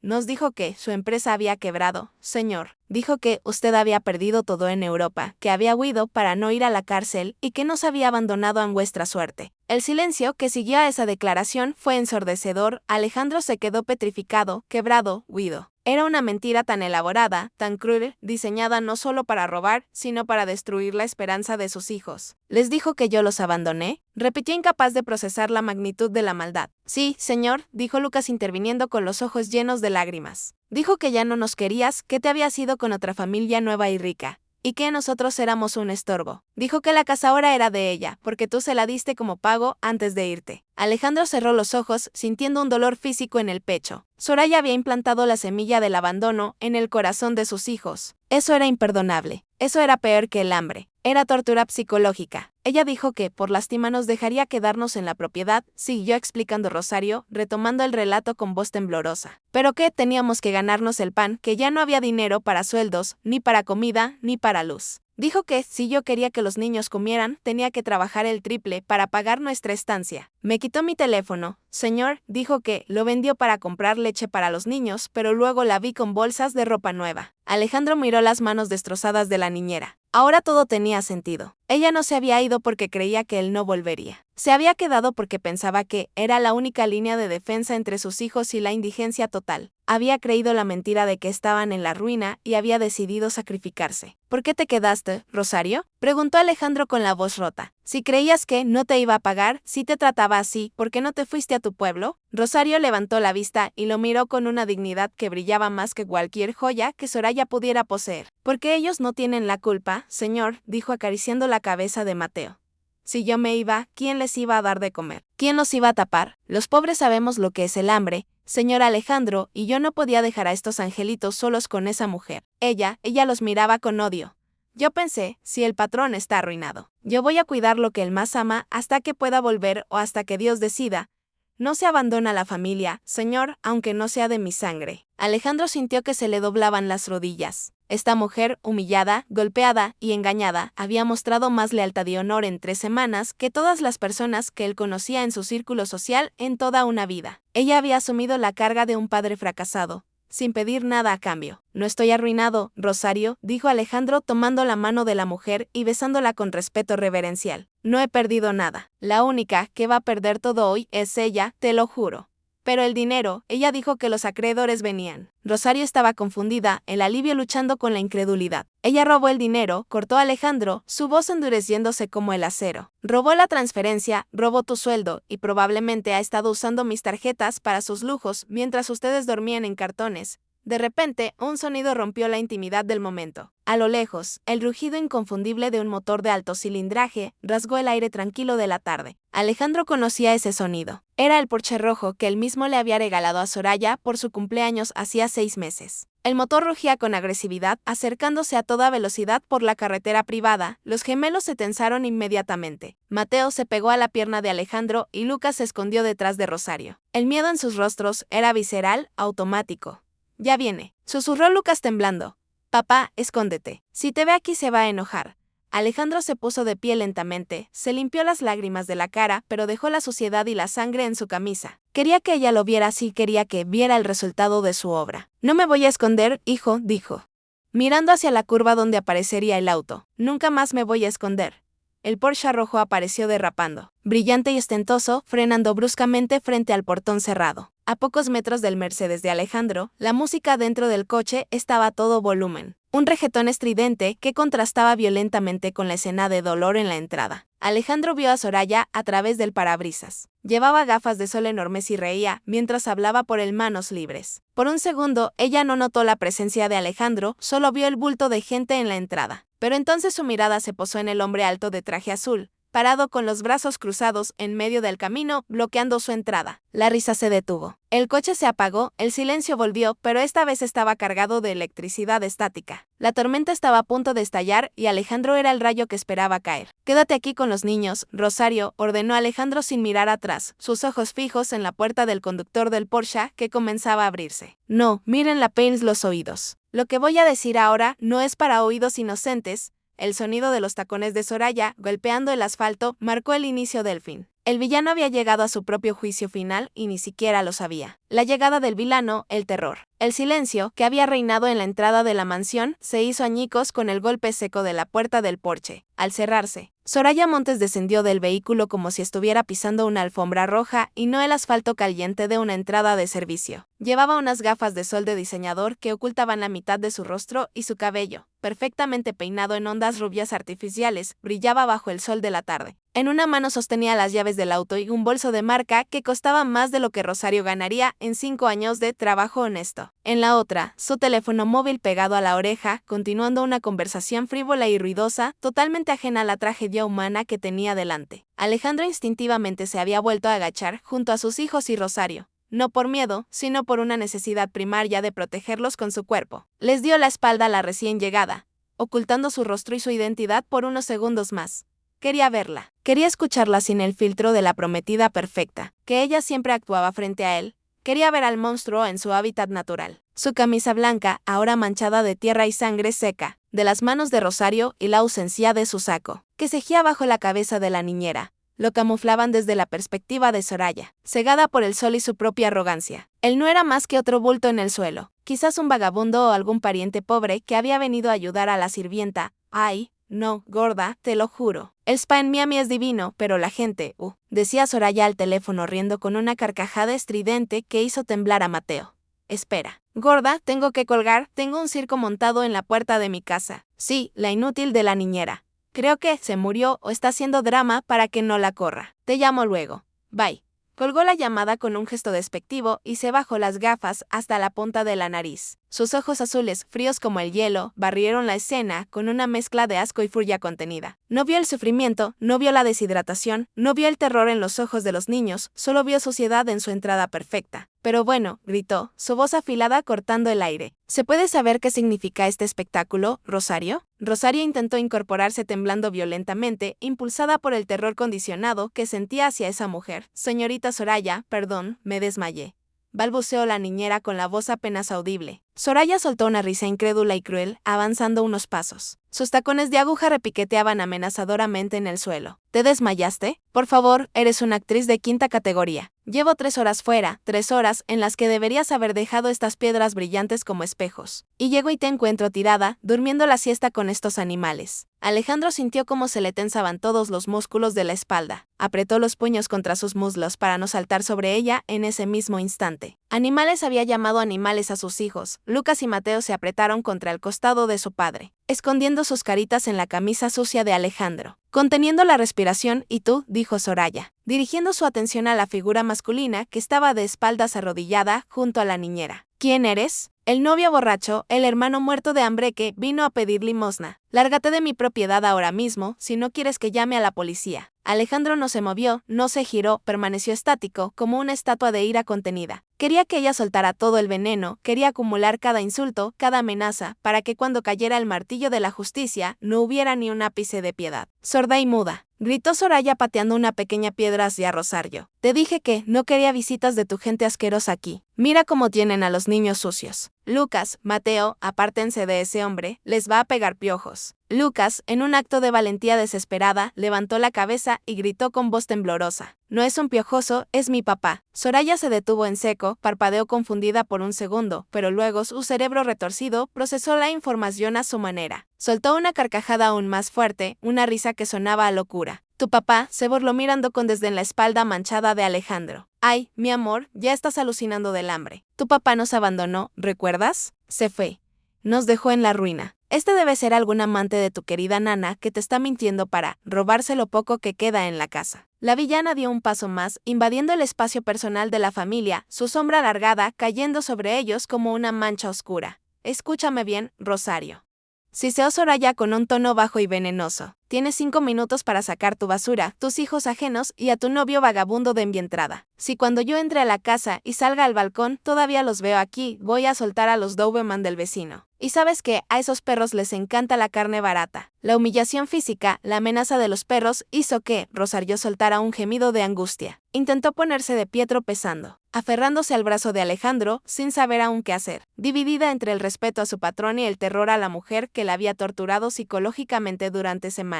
Nos dijo que su empresa había quebrado, señor. Dijo que usted había perdido todo en Europa, que había huido para no ir a la cárcel y que nos había abandonado a vuestra suerte. El silencio que siguió a esa declaración fue ensordecedor. Alejandro se quedó petrificado, quebrado, huido. Era una mentira tan elaborada, tan cruel, diseñada no solo para robar, sino para destruir la esperanza de sus hijos. ¿Les dijo que yo los abandoné?, repitió incapaz de procesar la magnitud de la maldad. Sí, señor, dijo Lucas interviniendo con los ojos llenos de lágrimas. Dijo que ya no nos querías, que te habías ido con otra familia nueva y rica, y que nosotros éramos un estorbo. Dijo que la casa ahora era de ella, porque tú se la diste como pago antes de irte. Alejandro cerró los ojos, sintiendo un dolor físico en el pecho. Soraya había implantado la semilla del abandono en el corazón de sus hijos. Eso era imperdonable. Eso era peor que el hambre. Era tortura psicológica. Ella dijo que, por lástima, nos dejaría quedarnos en la propiedad, siguió explicando Rosario, retomando el relato con voz temblorosa. Pero que teníamos que ganarnos el pan, que ya no había dinero para sueldos, ni para comida, ni para luz. Dijo que, si yo quería que los niños comieran, tenía que trabajar el triple para pagar nuestra estancia. Me quitó mi teléfono. Señor, dijo que lo vendió para comprar leche para los niños, pero luego la vi con bolsas de ropa nueva. Alejandro miró las manos destrozadas de la niñera. Ahora todo tenía sentido. Ella no se había ido porque creía que él no volvería. Se había quedado porque pensaba que era la única línea de defensa entre sus hijos y la indigencia total. Había creído la mentira de que estaban en la ruina y había decidido sacrificarse. ¿Por qué te quedaste, Rosario?, preguntó Alejandro con la voz rota. Si creías que no te iba a pagar, si te trataba así, ¿por qué no te fuiste a tu pueblo? Rosario levantó la vista y lo miró con una dignidad que brillaba más que cualquier joya que Soraya pudiera poseer. Porque ellos no tienen la culpa, señor, dijo acariciando la cabeza de Mateo. Si yo me iba, ¿quién les iba a dar de comer? ¿Quién los iba a tapar? Los pobres sabemos lo que es el hambre, señor Alejandro, y yo no podía dejar a estos angelitos solos con esa mujer. Ella los miraba con odio. Yo pensé, si el patrón está arruinado, yo voy a cuidar lo que él más ama hasta que pueda volver o hasta que Dios decida. No se abandona la familia, señor, aunque no sea de mi sangre. Alejandro sintió que se le doblaban las rodillas. Esta mujer, humillada, golpeada y engañada, había mostrado más lealtad y honor en 3 semanas que todas las personas que él conocía en su círculo social en toda una vida. Ella había asumido la carga de un padre fracasado, sin pedir nada a cambio. No estoy arruinado, Rosario, dijo Alejandro tomando la mano de la mujer y besándola con respeto reverencial. No he perdido nada. La única que va a perder todo hoy es ella, te lo juro. Pero el dinero, ella dijo que los acreedores venían. Rosario estaba confundida, el alivio luchando con la incredulidad. Ella robó el dinero, cortó a Alejandro, su voz endureciéndose como el acero. Robó la transferencia, robó tu sueldo, y probablemente ha estado usando mis tarjetas para sus lujos mientras ustedes dormían en cartones. De repente, un sonido rompió la intimidad del momento. A lo lejos, el rugido inconfundible de un motor de alto cilindraje rasgó el aire tranquilo de la tarde. Alejandro conocía ese sonido. Era el Porsche rojo que él mismo le había regalado a Soraya por su cumpleaños hacía 6 meses. El motor rugía con agresividad, acercándose a toda velocidad por la carretera privada. Los gemelos se tensaron inmediatamente. Mateo se pegó a la pierna de Alejandro y Lucas se escondió detrás de Rosario. El miedo en sus rostros era visceral, automático. Ya viene, susurró Lucas temblando. Papá, escóndete. Si te ve aquí se va a enojar. Alejandro se puso de pie lentamente, se limpió las lágrimas de la cara, pero dejó la suciedad y la sangre en su camisa. Quería que ella lo viera así, quería que viera el resultado de su obra. No me voy a esconder, hijo, dijo, mirando hacia la curva donde aparecería el auto. Nunca más me voy a esconder. El Porsche rojo apareció derrapando, brillante y ostentoso, frenando bruscamente frente al portón cerrado. A pocos metros del Mercedes de Alejandro, la música dentro del coche estaba a todo volumen. Un reggaetón estridente que contrastaba violentamente con la escena de dolor en la entrada. Alejandro vio a Soraya a través del parabrisas. Llevaba gafas de sol enormes y reía mientras hablaba por el manos libres. Por un segundo, ella no notó la presencia de Alejandro, solo vio el bulto de gente en la entrada. Pero entonces su mirada se posó en el hombre alto de traje azul, parado con los brazos cruzados en medio del camino, bloqueando su entrada. La risa se detuvo. El coche se apagó, el silencio volvió, pero esta vez estaba cargado de electricidad estática. La tormenta estaba a punto de estallar y Alejandro era el rayo que esperaba caer. Quédate aquí con los niños, Rosario, ordenó Alejandro sin mirar atrás, sus ojos fijos en la puerta del conductor del Porsche que comenzaba a abrirse. No, miren la Pains los oídos. Lo que voy a decir ahora no es para oídos inocentes. El sonido de los tacones de Soraya, golpeando el asfalto, marcó el inicio del fin. El villano había llegado a su propio juicio final y ni siquiera lo sabía. La llegada del vilano, el terror. El silencio, que había reinado en la entrada de la mansión, se hizo añicos con el golpe seco de la puerta del Porsche. Al cerrarse, Soraya Montes descendió del vehículo como si estuviera pisando una alfombra roja y no el asfalto caliente de una entrada de servicio. Llevaba unas gafas de sol de diseñador que ocultaban la mitad de su rostro y su cabello, perfectamente peinado en ondas rubias artificiales, brillaba bajo el sol de la tarde. En una mano sostenía las llaves del auto y un bolso de marca que costaba más de lo que Rosario ganaría en 5 años de trabajo honesto. En la otra, su teléfono móvil pegado a la oreja, continuando una conversación frívola y ruidosa, totalmente ajena a la tragedia humana que tenía delante. Alejandro instintivamente se había vuelto a agachar junto a sus hijos y Rosario. No por miedo, sino por una necesidad primaria de protegerlos con su cuerpo. Les dio la espalda a la recién llegada, ocultando su rostro y su identidad por unos segundos más. Quería verla. Quería escucharla sin el filtro de la prometida perfecta, que ella siempre actuaba frente a él. Quería ver al monstruo en su hábitat natural. Su camisa blanca, ahora manchada de tierra y sangre seca, de las manos de Rosario y la ausencia de su saco, que cejía bajo la cabeza de la niñera, lo camuflaban desde la perspectiva de Soraya, cegada por el sol y su propia arrogancia. Él no era más que otro bulto en el suelo, quizás un vagabundo o algún pariente pobre que había venido a ayudar a la sirvienta. Ay, No, gorda, te lo juro. El spa en Miami es divino, pero la gente, decía Soraya al teléfono riendo con una carcajada estridente que hizo temblar a Mateo. Espera. Gorda, tengo que colgar, tengo un circo montado en la puerta de mi casa. Sí, la inútil de la niñera. Creo que se murió o está haciendo drama para que no la corra. Te llamo luego. Bye. Colgó la llamada con un gesto despectivo y se bajó las gafas hasta la punta de la nariz. Sus ojos azules, fríos como el hielo, barrieron la escena con una mezcla de asco y furia contenida. No vio el sufrimiento, no vio la deshidratación, no vio el terror en los ojos de los niños, solo vio suciedad en su entrada perfecta. Pero bueno, gritó, su voz afilada cortando el aire. ¿Se puede saber qué significa este espectáculo, Rosario? Rosario intentó incorporarse temblando violentamente, impulsada por el terror condicionado que sentía hacia esa mujer. Señorita Soraya, perdón, me desmayé. Balbuceó la niñera con la voz apenas audible. Soraya soltó una risa incrédula y cruel, avanzando unos pasos. Sus tacones de aguja repiqueteaban amenazadoramente en el suelo. ¿Te desmayaste? Por favor, eres una actriz de quinta categoría. Llevo 3 horas fuera, 3 horas en las que deberías haber dejado estas piedras brillantes como espejos. Y llego y te encuentro tirada, durmiendo la siesta con estos animales. Alejandro sintió cómo se le tensaban todos los músculos de la espalda. Apretó los puños contra sus muslos para no saltar sobre ella en ese mismo instante. Animales había llamado animales a sus hijos. Lucas y Mateo se apretaron contra el costado de su padre, escondiendo sus caritas en la camisa sucia de Alejandro. Conteniendo la respiración, ¿y tú?, dijo Soraya, dirigiendo su atención a la figura masculina que estaba de espaldas arrodillada junto a la niñera. ¿Quién eres? El novio borracho, el hermano muerto de hambre que vino a pedir limosna. Lárgate de mi propiedad ahora mismo, si no quieres que llame a la policía. Alejandro no se movió, no se giró, permaneció estático, como una estatua de ira contenida. Quería que ella soltara todo el veneno, quería acumular cada insulto, cada amenaza, para que cuando cayera el martillo de la justicia, no hubiera ni un ápice de piedad. Sorda y muda, gritó Soraya pateando una pequeña piedra hacia Rosario. Te dije que no quería visitas de tu gente asquerosa aquí. Mira cómo tienen a los niños sucios. Lucas, Mateo, apártense de ese hombre, les va a pegar piojos. Lucas, en un acto de valentía desesperada, levantó la cabeza y gritó con voz temblorosa. No es un piojoso, es mi papá. Soraya se detuvo en seco, parpadeó confundida por un segundo, pero luego su cerebro retorcido procesó la información a su manera. Soltó una carcajada aún más fuerte, una risa que sonaba a locura. Tu papá se burló mirando con desdén la espalda manchada de Alejandro. Ay, mi amor, ya estás alucinando del hambre. Tu papá nos abandonó, ¿recuerdas? Se fue. Nos dejó en la ruina. Este debe ser algún amante de tu querida nana que te está mintiendo para robarse lo poco que queda en la casa. La villana dio un paso más, invadiendo el espacio personal de la familia, su sombra alargada cayendo sobre ellos como una mancha oscura. Escúchame bien, Rosario. Siseó Soraya con un tono bajo y venenoso. Tienes 5 minutos para sacar tu basura, tus hijos ajenos y a tu novio vagabundo de mi entrada. Si cuando yo entre a la casa y salga al balcón todavía los veo aquí, voy a soltar a los Doberman del vecino. Y sabes que a esos perros les encanta la carne barata. La humillación física, la amenaza de los perros, hizo que Rosario soltara un gemido de angustia. Intentó ponerse de pie tropezando, aferrándose al brazo de Alejandro sin saber aún qué hacer, dividida entre el respeto a su patrón y el terror a la mujer que la había torturado psicológicamente durante semanas.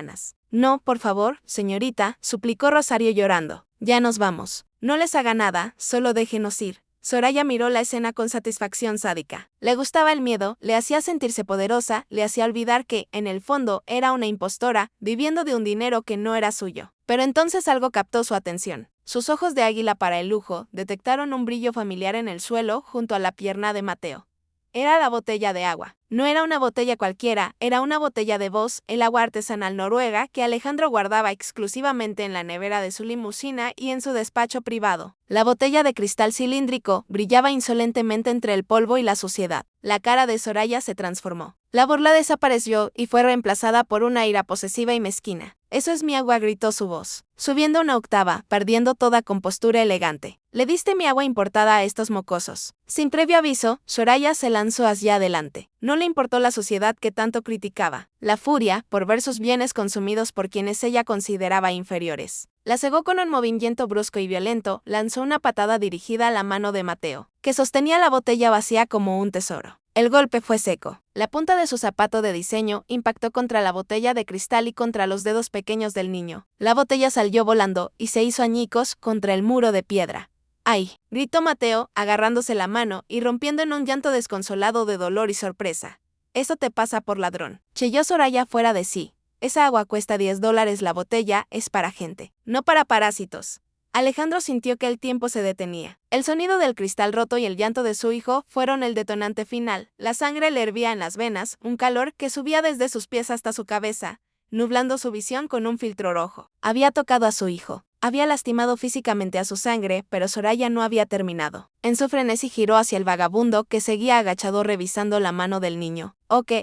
No, por favor, señorita, suplicó Rosario llorando. Ya nos vamos. No les haga nada, solo déjenos ir. Soraya miró la escena con satisfacción sádica. Le gustaba el miedo, le hacía sentirse poderosa, le hacía olvidar que, en el fondo, era una impostora, viviendo de un dinero que no era suyo. Pero entonces algo captó su atención. Sus ojos de águila para el lujo detectaron un brillo familiar en el suelo junto a la pierna de Mateo. Era la botella de agua. No era una botella cualquiera, era una botella de Voss, el agua artesanal noruega que Alejandro guardaba exclusivamente en la nevera de su limusina y en su despacho privado. La botella de cristal cilíndrico brillaba insolentemente entre el polvo y la suciedad. La cara de Soraya se transformó. La burla desapareció y fue reemplazada por una ira posesiva y mezquina. Eso es mi agua, gritó su voz, subiendo una octava, perdiendo toda compostura elegante. Le diste mi agua importada a estos mocosos. Sin previo aviso, Soraya se lanzó hacia adelante. No le importó la sociedad que tanto criticaba, la furia por ver sus bienes consumidos por quienes ella consideraba inferiores. La cegó con un movimiento brusco y violento, lanzó una patada dirigida a la mano de Mateo, que sostenía la botella vacía como un tesoro. El golpe fue seco. La punta de su zapato de diseño impactó contra la botella de cristal y contra los dedos pequeños del niño. La botella salió volando y se hizo añicos contra el muro de piedra. ¡Ay!, gritó Mateo, agarrándose la mano y rompiendo en un llanto desconsolado de dolor y sorpresa. Eso te pasa por ladrón. Chilló Soraya fuera de sí. esa agua cuesta $10 la botella, es para gente, no para parásitos. Alejandro sintió que el tiempo se detenía. El sonido del cristal roto y el llanto de su hijo fueron el detonante final. La sangre le hervía en las venas, un calor que subía desde sus pies hasta su cabeza, nublando su visión con un filtro rojo. Había tocado a su hijo. Había lastimado físicamente a su sangre, pero Soraya no había terminado. En su frenesí giró hacia el vagabundo que seguía agachado revisando la mano del niño.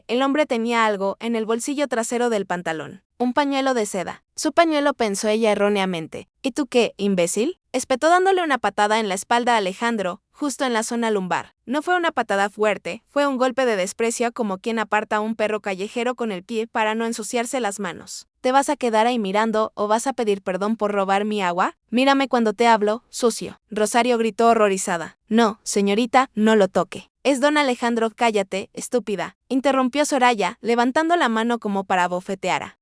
El hombre tenía algo en el bolsillo trasero del pantalón. Un pañuelo de seda. Su pañuelo, pensó ella erróneamente. ¿Y tú qué, imbécil? Espetó dándole una patada en la espalda a Alejandro, justo en la zona lumbar. No fue una patada fuerte, fue un golpe de desprecio como quien aparta a un perro callejero con el pie para no ensuciarse las manos. ¿Te vas a quedar ahí mirando o vas a pedir perdón por robar mi agua? Mírame cuando te hablo, sucio. Rosario gritó horrorizada. No, señorita, no lo toque. Es don Alejandro. Cállate, estúpida, interrumpió Soraya, levantando la mano como para bofetear.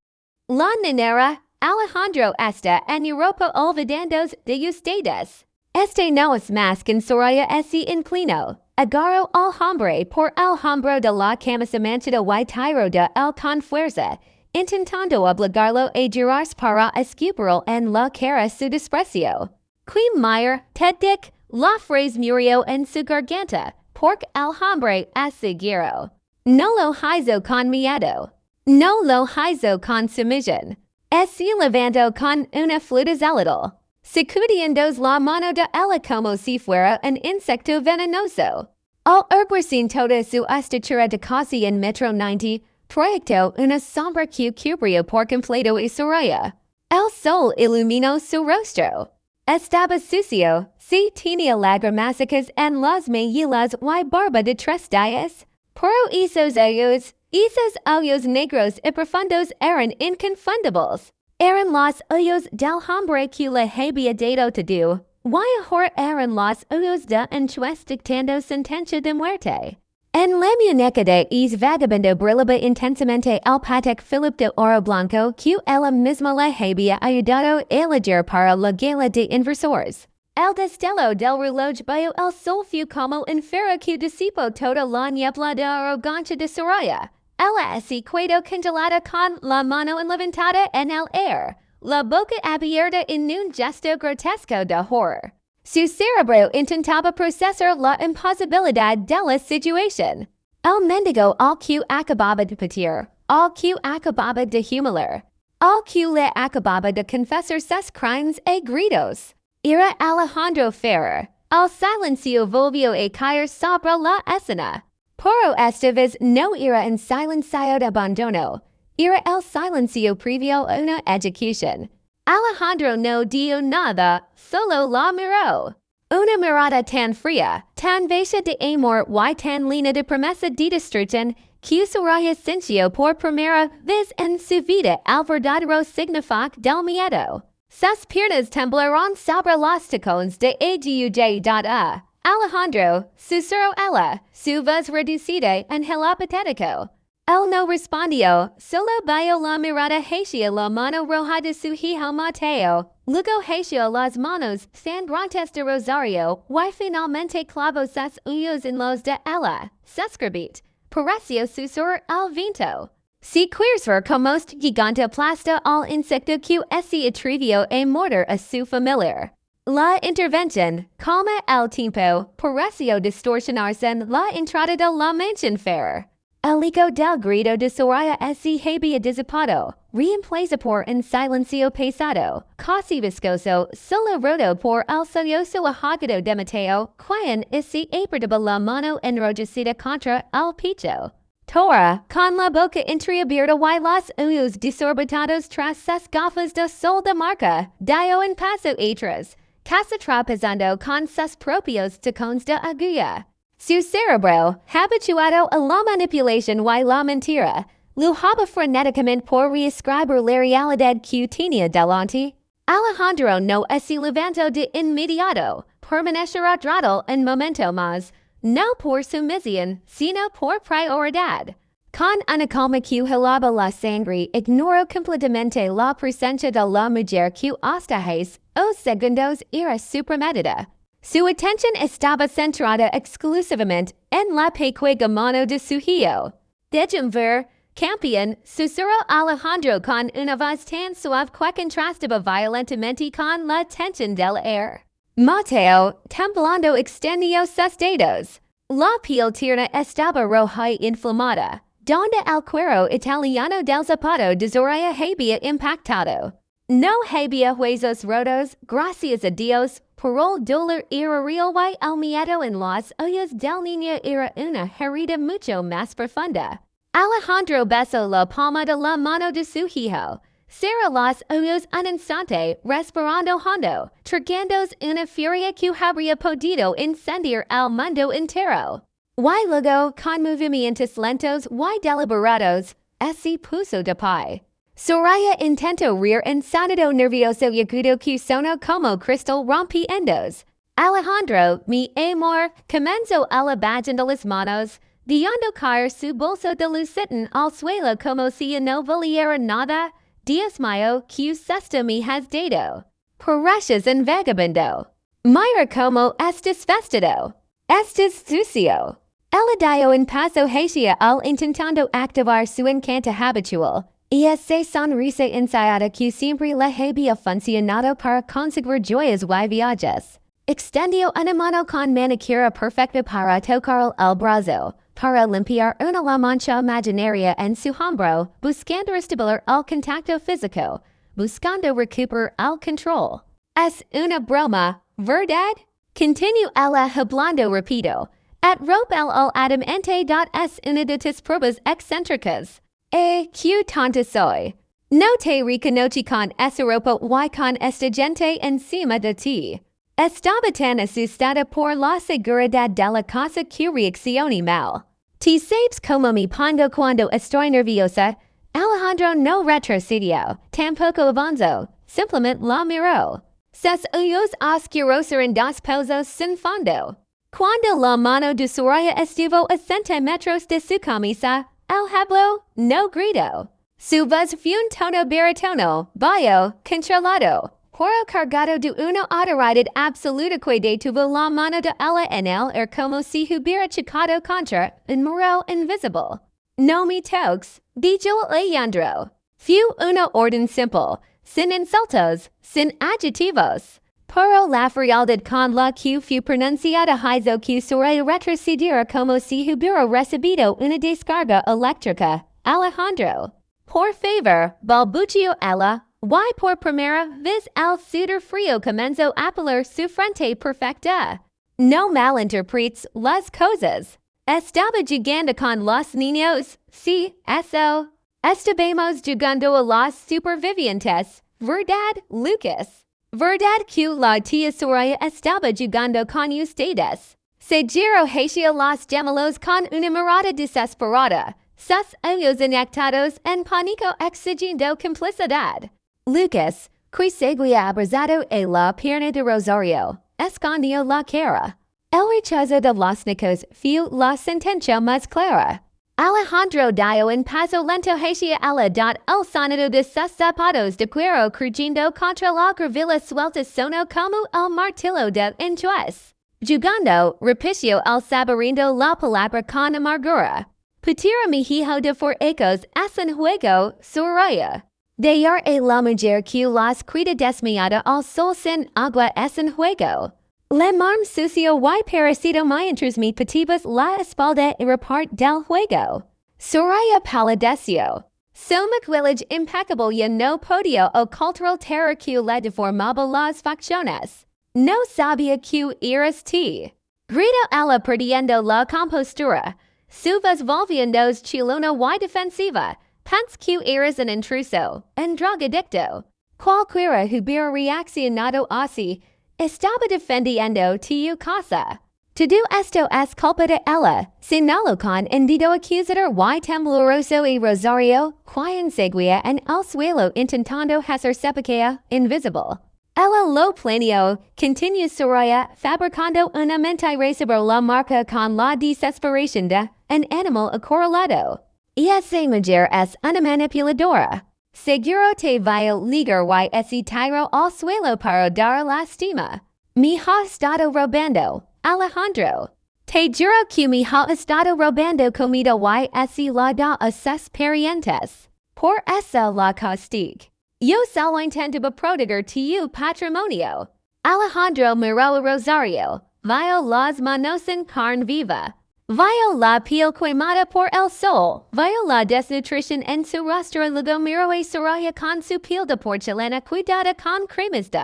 La niñera, Alejandro está en Europa olvidándose de ustedes. Este no es más que Soraya se inclinó. Agarró al hombre por el hombro de la camisa manchada y tiró de él con fuerza, intentando obligarlo a girarse para escupirle en la cara su desprecio. Queen Meyer, Ted Dick, la frase murió en su garganta, porque el hombre aseguró. No lo hizo con miedo. No lo hizo con sumisión. Se levantó con una flutazalidal, sacudiéndose la mano de ella como si fuera un insecto venenoso. Al erguirse toda su estatura de casi en metro 90, proyectó una sombra que cubrió por completo a Soraya. El sol iluminó su rostro. Estaba sucio, sí tenía lagrimásicas en las mejillas y barba de 3 días. Pero esos ojos negros y profundos eran inconfundibles. Eran los ojos del hombre que le había dado todo. Y ahora eran los ojos de un juez dictando sentencia de muerte. En la muñeca de ese vagabundo brillaba intensamente el Patek Philippe de oro blanco que ella misma le había ayudado a elegir para la gala de inversores. El destello del reloj vio el sol fue como un faro que disipó toda la niebla de arrogancia de Soraya. Ella se quedó congelada con la mano levantada en el aire, la boca abierta en un gesto grotesco de horror. Su cerebro intentaba procesar la imposibilidad de la situación. El mendigo al que acababa de partir, al que acababa de humillar, al que le acababa de confesar sus crimes a gritos. Era Alejandro Ferrer. El silencio volvió a caer sobre la escena. Pero esta vez no era un silencio de abandono. Era el silencio previo a una ejecución. Alejandro no dijo nada, solo la miró. Una mirada tan fría, tan vacía de amor y tan llena de promesa de destrucción, que Soraya sintió por primera vez en su vida el verdadero significado del miedo. Sus piernas temblaron sobre los tacones de ADUJ.A. Alejandro, susurró ella, su voz reducida en el patético. Él no respondió, solo vio la mirada hacia la mano roja de su hijo Mateo, luego hacia las manos sangrantes de Rosario, y finalmente clavó sus ojos en los de ella. Suscribit, pareció susurrar al viento. Si quieres ver como este gigante aplasta al insecto que se atrevió a morder a su familiar. La intervención, como el tiempo, pareció distorsionarse en la entrada de la mansión Ferrer. El eco del grito de Soraya se había disipado, reemplazado por un silencio pesado, casi viscoso, solo roto por el sollozo ahogado de Mateo, quien se apretaba la mano enrojecida contra el pecho. Tora, con la boca entreabierta y los ojos desorbitados tras sus gafas de sol de marca, dio un paso atrás, casi tropezando con sus propios tacones de aguja. Su cerebro, habituado a la manipulación y la mentira, luchaba frenéticamente por reescribir la realidad que tenía delante. Alejandro no se levantó de inmediato, permanecerá atrás un momento más, no por sumisión, sino por prioridad. Con una calma que helaba la sangre, ignoró completamente la presencia de la mujer que hasta hace segundos era supremedida. Su atención estaba centrada exclusivamente en la pequeña mano de su hijo. Déjame ver, Campion, susurró Alejandro con una voz tan suave que contrastaba violentamente con la tensión del aire. Mateo, temblando, extendió sus dedos. La piel tierna estaba roja y inflamada, donde el cuero italiano del zapato de Soraya había impactado. No había huesos rotos, gracias a Dios, pero el dolor era real y el miedo en los ojos del niño era una herida mucho más profunda. Alejandro besó la palma de la mano de su hijo. Cerró los ojos un instante, respirando hondo, tragando una furia que habría podido incendiar el mundo entero. Y luego, con movimientos lentos y deliberados, se puso de pie. Soraya intentó reír en sonido nervioso y agudo que sonó como cristal rompiendos. Alejandro, mi amor, comenzó a levantando las manos, dejando caer su bolso de luciten al suelo como si no valiera nada. Dios mío, que susto me has dado. Pareces un vagabundo. Mira como estás vestido. Estás sucio. Ella dio un paso hacia él intentando activar su encanto habitual. Y esa sonrisa ensayada que siempre le había funcionado para conseguir joyas y viajes. Extendió una mano con manicura perfecta para tocar el brazo, para limpiar una la mancha imaginaria en su hombro, buscando restaurar el contacto físico, buscando recuperar el control. Es una broma, ¿verdad? Continuó ella hablando rápido. At rope el adamante es una de tus pruebas excéntricas. Que tonta soy. No te reconocí con esa ropa y con esta gente encima de ti. Estaba tan asustada por la seguridad de la cosa que reaccioné mal. Te sabes como me pongo cuando estoy nerviosa. Alejandro no retrocedió, tampoco avanzó, simplemente la miró. Sus ojos oscuros eran dos pozos sin fondo. Cuando la mano de Soraya estuvo a centímetros de su camisa, él habló, no gritó. Su voz fue un tono barítono, bajo, controlado, pero cargado de una autoridad absoluta que detuvo la mano de ella en él como si hubiera chocado contra un muro invisible. No me toques, dijo Alejandro. Fue una orden simple, sin insultos, sin adjetivos. Pero la frialdad con la que fue pronunciada hizo que Soraya retrocediera como si hubiera recibido una descarga eléctrica. Alejandro. Por favor, balbuceó ella, y por primera vez el sudor frío comenzó a pelar su frente perfecta. No malinterpretes las cosas. Estaba jugando con los niños, sí, eso. Estábamos jugando a los supervivientes, ¿verdad, Lucas? ¿Verdad que la tía Soraya estaba jugando con ustedes? Se giró hacia los gemelos con una mirada desesperada, sus ojos inyectados en pánico exigiendo complicidad. Lucas, que seguía abrazado a la pierna de Rosario, escondió la cara. El rechazo de los nicos fue la sentencia más clara. Alejandro dio un paso lento hacia ella. El sonido de sus zapatos de cuero crujiendo contra la gravilla suelta sonó como el martillo de un juez. Jugando, repitió el saborindo la palabra con amargura. Putira mi hijo de for ecos es un juego, Soraya. De a la mujer que las cuida desmayada al sol sin agua es un juego. Le marm sucio y parecido mientras me patibas la espalda y repart del juego. Soraya palideció. Su maquillaje impeccable y no podio ocultar terror que le deformaba las facciones. No sabía que eras ti. Gritó ella perdiendo la compostura. Su voz volviéndose chilona y defensiva. Pens que eras un intruso, un drogadicto. Cualquiera hubiera reaccionado así. Estaba defendiendo tu casa. Todo esto es culpa de ella. Señaló con un dedo acusador y tembloroso y Rosario, quien seguía en el suelo intentando hacerse pequeña, invisible. Ella lo planeó, continuó Soraya, fabricando una mentira sobre la marca con la desesperación de un animal acorralado. Y esa mujer es una manipuladora. Seguro te vaya ligar y ese tiro al suelo para dar lástima. Me has estado robando, Alejandro. Te juro que mi ha estado robando comida y así la da a sus parientes. Por eso la castigo. Yo solo intento proteger tu patrimonio. Alejandro Miró Rosario. Vio las manos en carne viva. Vio la piel quemada por el sol. Vio la desnutrición en su rostro. Luego miró a Soraya con su piel de porcelana cuidada con cremas de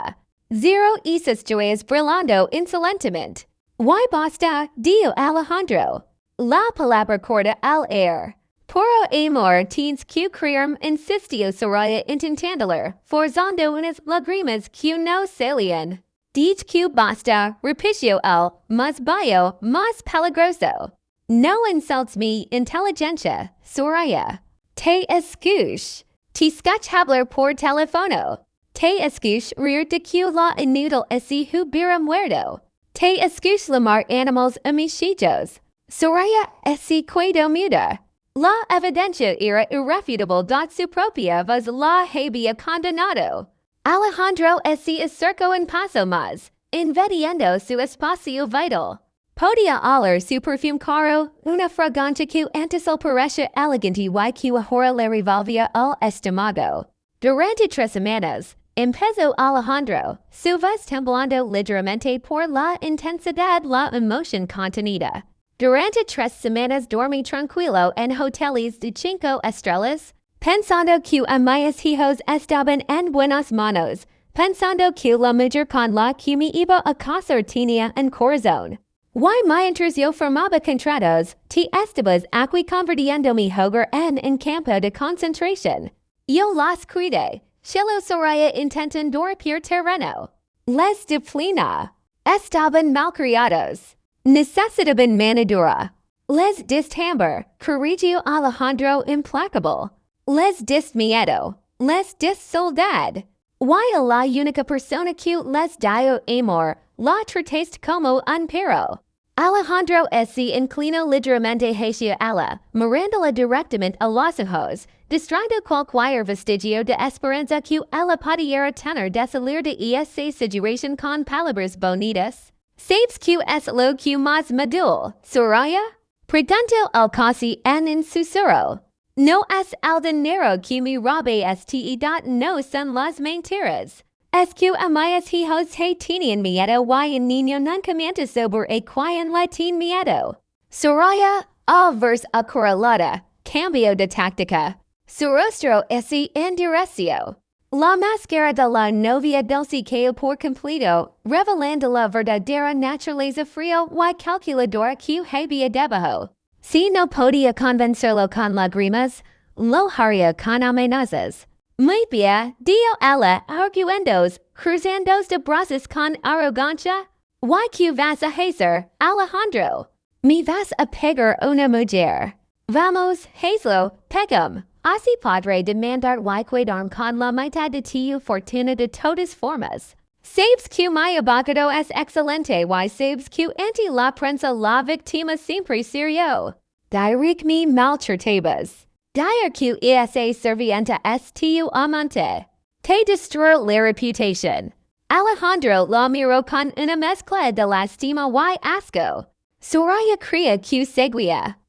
zero esas joyas brillando insolentemente. Y basta, dio Alejandro. La palabra corta al air. Puro amor tienes que creerme, insistió Soraya intentándolo, forzando unas lágrimas que no salían. Dij que basta, repitió el, más bello, más peligroso. No insultes mi inteligencia, Soraya. Te escucho. Te escucho hablar por teléfono. Te escucho reír de que la inútil ese hubiera muerto. Te escucho llamar animals amiguitos. Soraya ese cuido muda. La evidencia era irrefutable de su propia voz la había condenado. Alejandro ese acercó un paso más, invadiendo su espacio vital. Podía oler su perfume caro, una fragancia que antes le parecía elegante y que ahora le revolvía el estómago. Durante 3 semanas, empezó Alejandro, su voz temblando ligeramente por la intensidad la emoción contenida. Durante 3 semanas dormí tranquilo en hoteles de 5 estrellas, pensando que a mis hijos estaban en buenas manos, pensando que la mujer con la que me iba a casar tenía un corazón. Y mientras yo formaba contratos, te estabas aquí convirtiendo mi hogar en un campo de concentración. Yo las cuidé. Shelo Soraya intentan dormir terreno. Les disciplina. Estaban malcriados. Necesitaban manadura. Les dist hambre. Corrigió Alejandro implacable. Les dist miedo. Les dist soledad. Y la única persona que les dio amor, la trataste como un perro. Alejandro se inclinó ligeramente hacia ella, mirándola directamente a los ojos, distrayendo cualquier vestigio de esperanza que ella pudiera tener de salir de esa situación con palabras bonitas. ¿Sabes que es lo que más me duele, Soraya? Preguntó el casi en un susurro. No es el dinero que me robe edad, no son las mentiras. Es que a mis hijos te tenían miedo y un niño nunca miente sobre a quien le tiene miedo. Soraya, al verse acorralada, cambió de táctica. Su rostro se endureció. La máscara de la novia dulce cayó por completo, revelando la verdadera naturaleza frío y calculadora que había debajo. Si no podía convencerlo con lágrimas, lo haría con amenazas. Muy bien, dio ella arguendos, cruzando de brazos con arrogancia. ¿Y qué vas a hacer, Alejandro? Me vas a pegar una mujer. Vamos, hazlo, pegam. Así podré demandar y cuidarme con la mitad de tu fortuna de todas formas. Sabes que mi abogado es excelente y sabes que ante la prensa la víctima siempre será. Direct me maltratabas. Dire que esa servienta es tu amante. Te destruir la reputación. Alejandro la miró con una mezcla de lástima y asco. Soraya creía que seguía.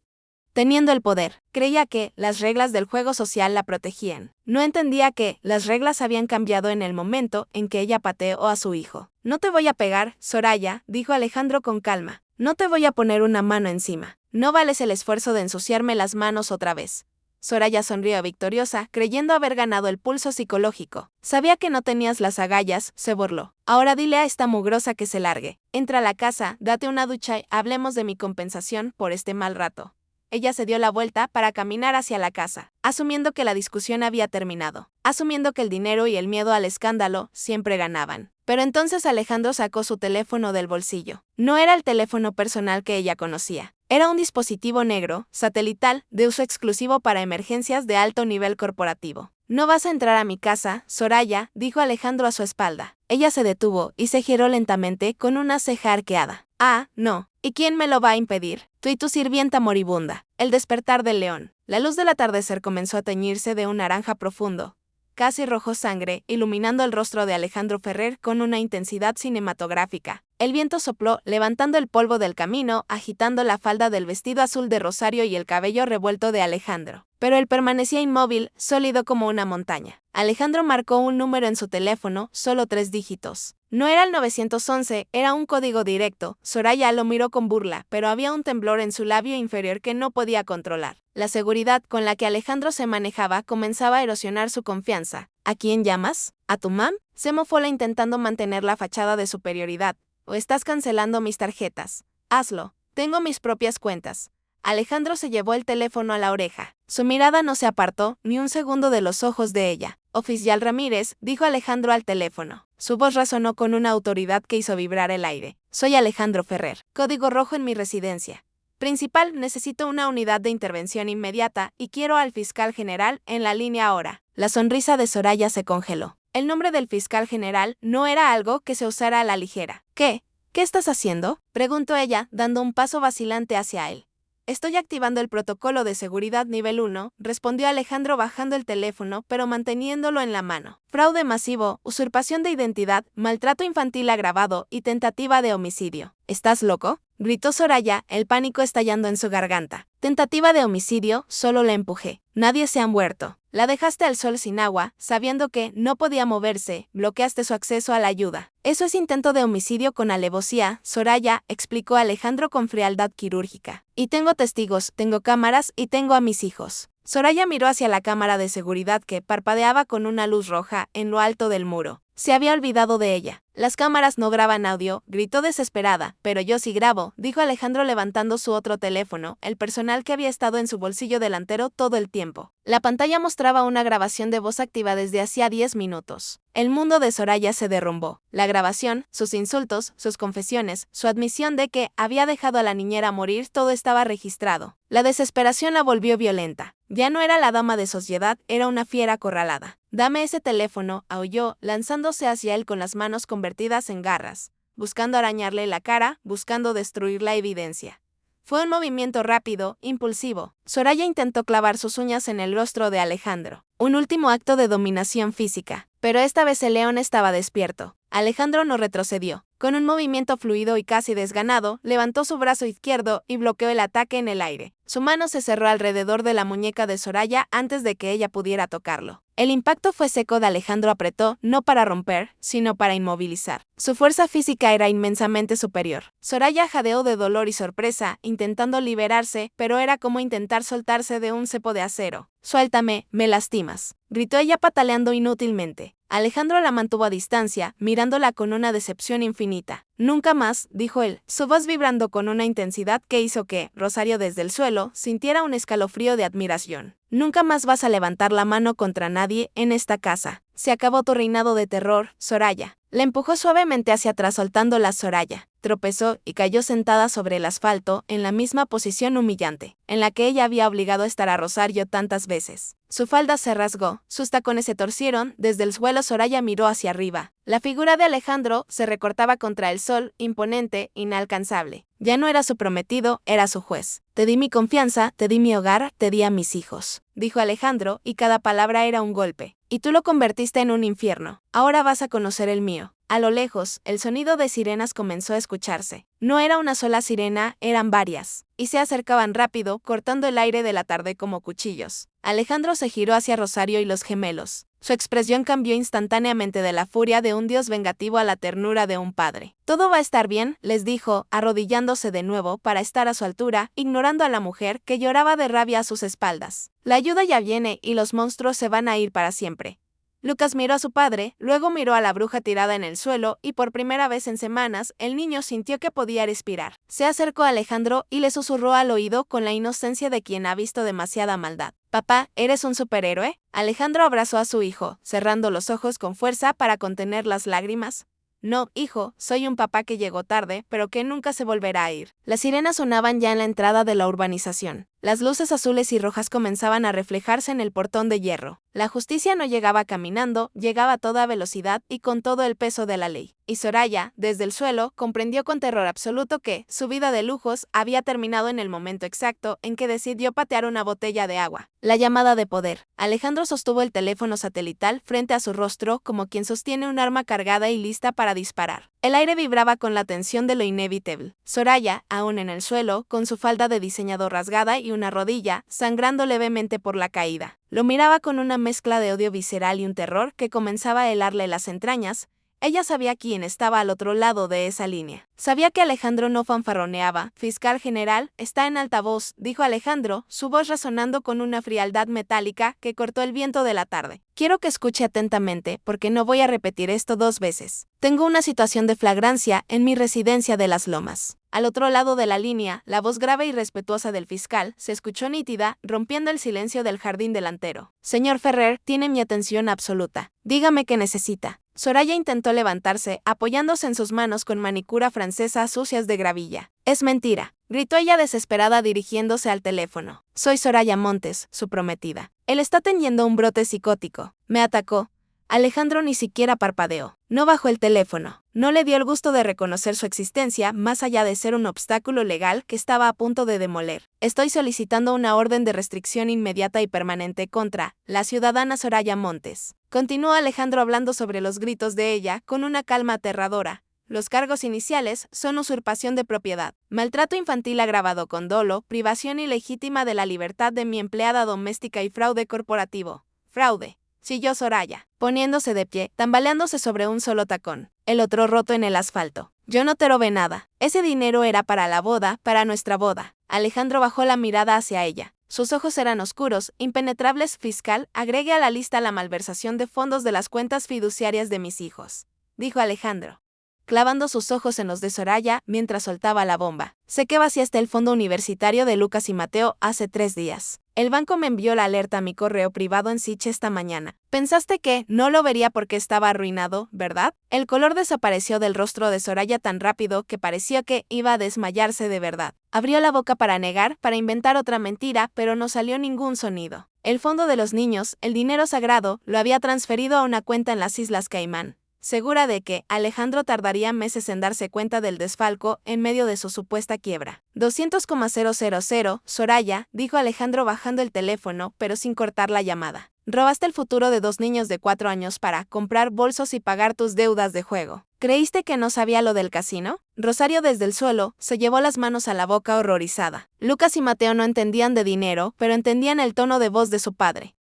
Teniendo el poder, creía que las reglas del juego social la protegían. No entendía que las reglas habían cambiado en el momento en que ella pateó a su hijo. No te voy a pegar, Soraya, dijo Alejandro con calma. No te voy a poner una mano encima. No vales el esfuerzo de ensuciarme las manos otra vez. Soraya sonrió victoriosa, creyendo haber ganado el pulso psicológico. Sabía que no tenías las agallas, se burló. Ahora dile a esta mugrosa que se largue. Entra a la casa, date una ducha y hablemos de mi compensación por este mal rato. Ella se dio la vuelta para caminar hacia la casa, asumiendo que la discusión había terminado, asumiendo que el dinero y el miedo al escándalo siempre ganaban. Pero entonces Alejandro sacó su teléfono del bolsillo. No era el teléfono personal que ella conocía. Era un dispositivo negro, satelital, de uso exclusivo para emergencias de alto nivel corporativo. No vas a entrar a mi casa, Soraya, dijo Alejandro a su espalda. Ella se detuvo y se giró lentamente con una ceja arqueada. Ah, no. ¿Y quién me lo va a impedir? Tú y tu sirvienta moribunda. El despertar del león. La luz del atardecer comenzó a teñirse de un naranja profundo. casi rojo sangre, iluminando el rostro de Alejandro Ferrer con una intensidad cinematográfica. El viento sopló, levantando el polvo del camino, agitando la falda del vestido azul de Rosario y el cabello revuelto de Alejandro. Pero él permanecía inmóvil, sólido como una montaña. Alejandro marcó un número en su teléfono, solo 3 dígitos. No era el 911, era un código directo. Soraya lo miró con burla, pero había un temblor en su labio inferior que no podía controlar. La seguridad con la que Alejandro se manejaba comenzaba a erosionar su confianza. ¿A quién llamas? ¿A tu mam? Se mofola intentando mantener la fachada de superioridad. ¿O estás cancelando mis tarjetas? Hazlo. Tengo mis propias cuentas. Alejandro se llevó el teléfono a la oreja. Su mirada no se apartó ni un segundo de los ojos de ella. Oficial Ramírez, dijo Alejandro al teléfono. Su voz resonó con una autoridad que hizo vibrar el aire. Soy Alejandro Ferrer. Código rojo en mi residencia. Principal, necesito una unidad de intervención inmediata y quiero al fiscal general en la línea ahora. La sonrisa de Soraya se congeló. El nombre del fiscal general no era algo que se usara a la ligera. ¿Qué? ¿Qué estás haciendo? Preguntó ella, dando un paso vacilante hacia él. Estoy activando el protocolo de seguridad nivel 1, respondió Alejandro bajando el teléfono pero manteniéndolo en la mano. Fraude masivo, usurpación de identidad, maltrato infantil agravado y tentativa de homicidio. ¿Estás loco? Gritó Soraya, el pánico estallando en su garganta. Tentativa de homicidio, solo la empujé. Nadie se ha muerto. La dejaste al sol sin agua, sabiendo que no podía moverse, bloqueaste su acceso a la ayuda. Eso es intento de homicidio con alevosía, Soraya, explicó Alejandro con frialdad quirúrgica. Y tengo testigos, tengo cámaras y tengo a mis hijos. Soraya miró hacia la cámara de seguridad que parpadeaba con una luz roja en lo alto del muro. Se había olvidado de ella. Las cámaras no graban audio, gritó desesperada. Pero yo sí grabo, dijo Alejandro levantando su otro teléfono, el personal que había estado en su bolsillo delantero todo el tiempo. La pantalla mostraba una grabación de voz activa desde hacía 10 minutos. El mundo de Soraya se derrumbó. La grabación, sus insultos, sus confesiones, su admisión de que había dejado a la niñera morir, todo estaba registrado. La desesperación la volvió violenta. Ya no era la dama de sociedad, era una fiera acorralada. Dame ese teléfono, aulló, lanzándose hacia él con las manos convertidas en garras, buscando arañarle la cara, buscando destruir la evidencia. Fue un movimiento rápido, impulsivo. Soraya intentó clavar sus uñas en el rostro de Alejandro. Un último acto de dominación física. Pero esta vez el león estaba despierto. Alejandro no retrocedió. Con un movimiento fluido y casi desganado, levantó su brazo izquierdo y bloqueó el ataque en el aire. Su mano se cerró alrededor de la muñeca de Soraya antes de que ella pudiera tocarlo. El impacto fue seco. Alejandro apretó, no para romper, sino para inmovilizar. Su fuerza física era inmensamente superior. Soraya jadeó de dolor y sorpresa, intentando liberarse, pero era como intentar soltarse de un cepo de acero. Suéltame, me lastimas, gritó ella pataleando inútilmente. Alejandro la mantuvo a distancia, mirándola con una decepción infinita. Nunca más, dijo él, su voz vibrando con una intensidad que hizo que, Rosario desde el suelo, sintiera un escalofrío de admiración. Nunca más vas a levantar la mano contra nadie en esta casa. Se acabó tu reinado de terror, Soraya. La empujó suavemente hacia atrás soltándola. Soraya tropezó y cayó sentada sobre el asfalto en la misma posición humillante, en la que ella había obligado a estar a Rosario tantas veces. Su falda se rasgó, sus tacones se torcieron, desde el suelo Soraya miró hacia arriba. La figura de Alejandro se recortaba contra el sol, imponente, inalcanzable. Ya no era su prometido, era su juez. Te di mi confianza, te di mi hogar, te di a mis hijos, dijo Alejandro, y cada palabra era un golpe. Y tú lo convertiste en un infierno. Ahora vas a conocer el mío. A lo lejos, el sonido de sirenas comenzó a escucharse. No era una sola sirena, eran varias, y se acercaban rápido, cortando el aire de la tarde como cuchillos. Alejandro se giró hacia Rosario y los gemelos. Su expresión cambió instantáneamente de la furia de un dios vengativo a la ternura de un padre. Todo va a estar bien, les dijo, arrodillándose de nuevo para estar a su altura, ignorando a la mujer que lloraba de rabia a sus espaldas. La ayuda ya viene y los monstruos se van a ir para siempre. Lucas miró a su padre, luego miró a la bruja tirada en el suelo y por primera vez en semanas, el niño sintió que podía respirar. Se acercó a Alejandro y le susurró al oído con la inocencia de quien ha visto demasiada maldad. «Papá, ¿eres un superhéroe?» Alejandro abrazó a su hijo, cerrando los ojos con fuerza para contener las lágrimas. «No, hijo, soy un papá que llegó tarde, pero que nunca se volverá a ir». Las sirenas sonaban ya en la entrada de la urbanización. Las luces azules y rojas comenzaban a reflejarse en el portón de hierro. La justicia no llegaba caminando, llegaba a toda velocidad y con todo el peso de la ley. Y Soraya, desde el suelo, comprendió con terror absoluto que su vida de lujos había terminado en el momento exacto en que decidió patear una botella de agua. La llamada de poder. Alejandro sostuvo el teléfono satelital frente a su rostro como quien sostiene un arma cargada y lista para disparar. El aire vibraba con la tensión de lo inevitable. Soraya, aún en el suelo, con su falda de diseñador rasgada y una rodilla, sangrando levemente por la caída. Lo miraba con una mezcla de odio visceral y un terror que comenzaba a helarle las entrañas. Ella sabía quién estaba al otro lado de esa línea. Sabía que Alejandro no fanfarroneaba. Fiscal general, está en altavoz, dijo Alejandro, su voz resonando con una frialdad metálica que cortó el viento de la tarde. Quiero que escuche atentamente, porque no voy a repetir esto 2 veces. Tengo una situación de flagrancia en mi residencia de Las Lomas. Al otro lado de la línea, la voz grave y respetuosa del fiscal se escuchó nítida, rompiendo el silencio del jardín delantero. Señor Ferrer, tiene mi atención absoluta. Dígame qué necesita. Soraya intentó levantarse, apoyándose en sus manos con manicura francesa sucias de gravilla. Es mentira, gritó ella desesperada dirigiéndose al teléfono. Soy Soraya Montes, su prometida. Él está teniendo un brote psicótico. Me atacó. Alejandro ni siquiera parpadeó. No bajó el teléfono. No le dio el gusto de reconocer su existencia, más allá de ser un obstáculo legal que estaba a punto de demoler. Estoy solicitando una orden de restricción inmediata y permanente contra la ciudadana Soraya Montes. Continuó Alejandro hablando sobre los gritos de ella con una calma aterradora. Los cargos iniciales son usurpación de propiedad, maltrato infantil agravado con dolo, privación ilegítima de la libertad de mi empleada doméstica y fraude corporativo. Fraude. Siguió Soraya, poniéndose de pie, tambaleándose sobre un solo tacón, el otro roto en el asfalto. Yo no te robé nada. Ese dinero era para la boda, para nuestra boda. Alejandro bajó la mirada hacia ella. Sus ojos eran oscuros, impenetrables. Fiscal, agregue a la lista la malversación de fondos de las cuentas fiduciarias de mis hijos, dijo Alejandro, clavando sus ojos en los de Soraya mientras soltaba la bomba. Sé que vaciaste el fondo universitario de Lucas y Mateo hace 3 días. El banco me envió la alerta a mi correo privado en Sich esta mañana. Pensaste que no lo vería porque estaba arruinado, ¿verdad? El color desapareció del rostro de Soraya tan rápido que parecía que iba a desmayarse de verdad. Abrió la boca para negar, para inventar otra mentira, pero no salió ningún sonido. El fondo de los niños, el dinero sagrado, lo había transferido a una cuenta en las Islas Caimán. Segura de que Alejandro tardaría meses en darse cuenta del desfalco en medio de su supuesta quiebra. 200,000, Soraya, dijo Alejandro bajando el teléfono, pero sin cortar la llamada. Robaste el futuro de 2 niños de 4 años para comprar bolsos y pagar tus deudas de juego. ¿Creíste que no sabía lo del casino? Rosario desde el suelo se llevó las manos a la boca horrorizada. Lucas y Mateo no entendían de dinero, pero entendían el tono de voz de su padre.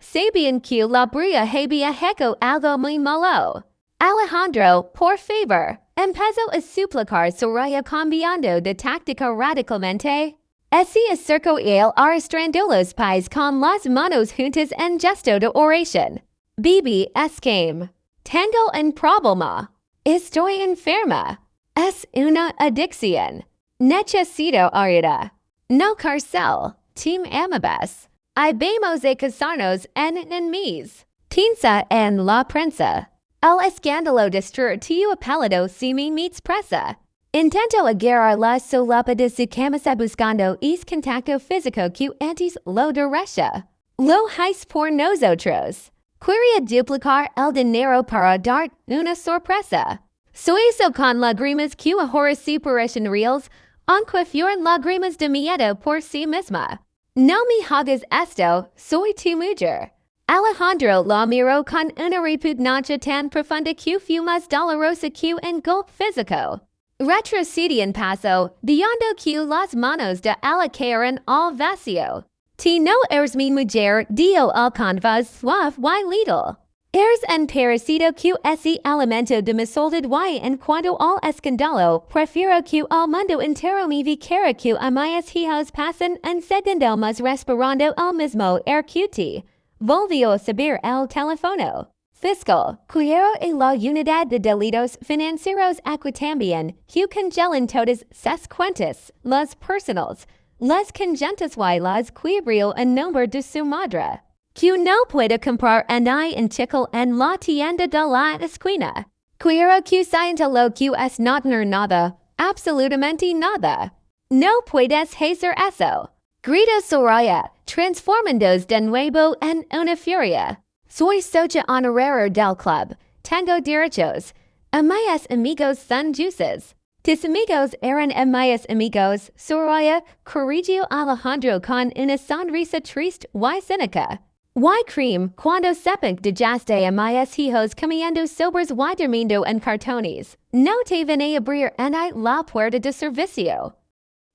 Sabian que la bria había hecho algo muy malo. Alejandro, por favor, empezó a suplicar Soraya cambiando de táctica radicalmente. Así acercó él arrastrando los pies con las manos juntas en gesto de oración. Bibi exclame. Tengo un problema. Estoy enferma. Es una adicción. Necesito ayuda. No cárcel. Team Amabas. Ibamos a casarnos en mes. Tinsa en la prensa. El escándalo destructivo apelado Simi meets presa. Intento agarrar la solapa de su camisa buscando es contacto físico que antes lo derecha. Lo hais por nosotros. Quería duplicar el dinero para dar una sorpresa. Suizo con lágrimas que ahora sí parecen reales, aunque fueron lágrimas de miedo por sí misma. No me hagas esto, soy tu mujer. Alejandro la miró con una repugnancia tan profunda que fue más dolorosa que un golpe físico. Retrocedió un paso, dejando que las manos de ella cayeran al vacío. Ti no eres mi mujer, dio al con voz suave y little. Eres un parasito que ese elemento de mi soledad y en cuanto al escándalo, prefiero que al mundo entero me vicara que a mis hijos pasen un segundo más respirando el mismo air que ti. Volvió a subir el teléfono. Fiscal, quiero y la unidad de delitos financieros aquí también, que congelan todas sus cuentas, las personales, las congentes y las que abrió en nombre de su madre. Que no pueda comprar nada en chicle en la tienda de la esquina. Quiero que sienta lo que es no tener nada, absolutamente nada. No puedes hacer eso. Grito Soraya, transformandos de nuevo en una furia. Soy socia honoraria del club. Tengo derechos. Amigas amigos son jueces. Tus amigos eran mis amigos. Soraya corrigió Alejandro con una sonrisa triste y cínica. Y cream cuando sepan de jaste a mis hijos comiendo sobres y durmiendo en cartones. No te van a abrir ni la puerta de servicio.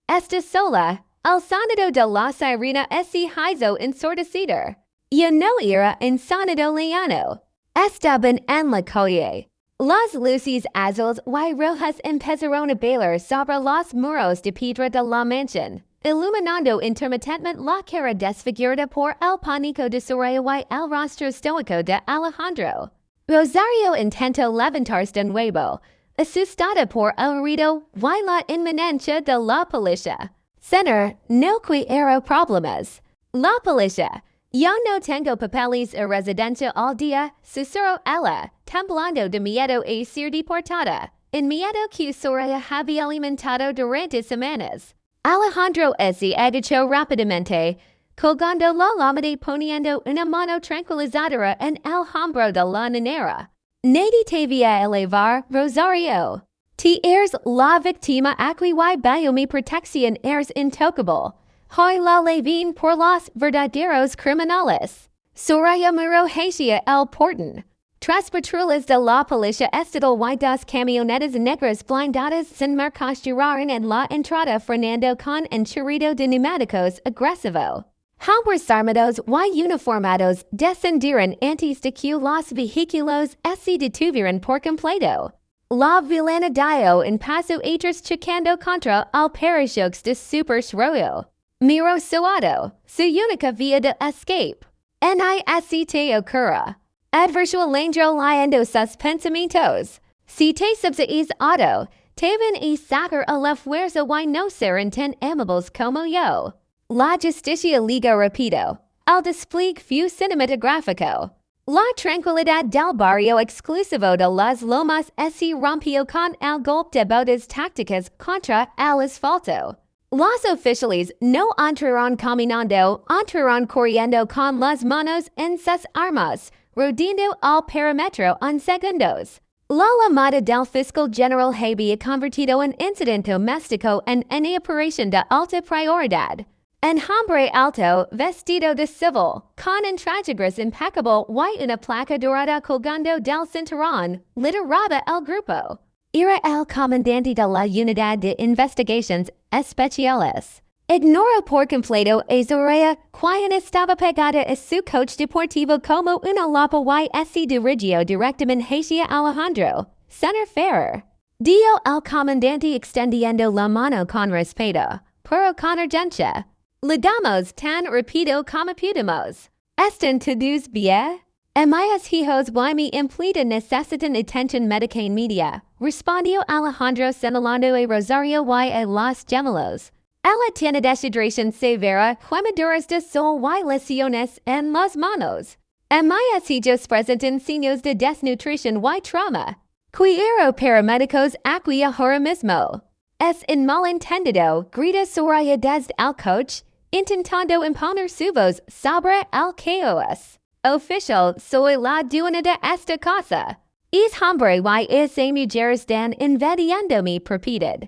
Esta sola, el sonido de la sirena ese hizo ensordecido. Yo no era en sonido llano. Estaban en la calle. Las luces azules y rojas empezaron a bailar sobre los muros de piedra de la mansión, iluminando intermitentemente la cara desfigurada por el pánico de Soraya y el rostro stoico de Alejandro. Rosario intentó levantarse de nuevo, asustada por el ruido y la inminencia de la policía. Señor, no quiero problemas. La policía. Yo no tengo papeles a residencia al día, susurró ella, temblando de miedo a ser deportada. En miedo que Soraya había alimentado durante semanas. Alejandro se agachó rápidamente, colgando la lámina poniendo una mano tranquilizadora en el hombro de la niñera. Nadie te vía elevar, Rosario. Te eres la víctima aquí y bajo mi protección eres intocable. Hoy la levin por los verdaderos criminales. Soraya miró hacia el portón. Tres patrullas de la policía estatal y dos camionetas negras blindadas sin marcas llegaron en la entrada frenando con un chorrido de neumáticos agresivo. Hombres armados y uniformados descendieron antes de que los vehículos se detuvieran por completo. La villana dio en paso atrás chocando contra el parachoques de Super Royo. Miro Suado, su única vía de escape. Niste ocurra. Adverso alendro liando sus pensamientos. Si te subsais auto, te van a sacar a la fuerza y no serán tan amables como yo. La justicia liga rapido. El despliegue fue cinematográfico. La tranquilidad del barrio exclusivo de las lomas se rompió con el golpe de botas tácticas contra el asfalto. Los oficiales no entraron caminando, entraron corriendo con las manos en sus armas, rodeando al perímetro en segundos. La llamada del fiscal general había convertido un incidente doméstico en una operación de alta prioridad. Un hombre alto, vestido de civil, con un trajegris impecable y una placa dorada colgando del cinturón, lideraba el grupo. Era el comandante de la Unidad de Investigaciones Especiales. Ignoró por completo a Soraya, quien estaba pegada a su coach deportivo como una lopa y se dirigió directamente hacia Alejandro. Señor Ferrer. Dio el comandante extendiendo la mano con respeto, pero con urgencia. Le damos tan rápido como podemos. ¿Están todos bien? Mis hijos y mi empleada necesitan atención médica inmediata, respondió Alejandro señalando a Rosario y a los gemelos. Ella tiene deshidratación severa, quemaduras de sol y lesiones en las manos. Mis hijos presentan signos de desnutrición y trauma. Quiero paramédicos aquí ahora mismo. Es un malentendido, grita Soraya desde el coche, intentando imponer su voz sobre el caos. Oficial, soy la dueña de esta casa. Es hombre y esa mujer están invadiendo mi propiedad.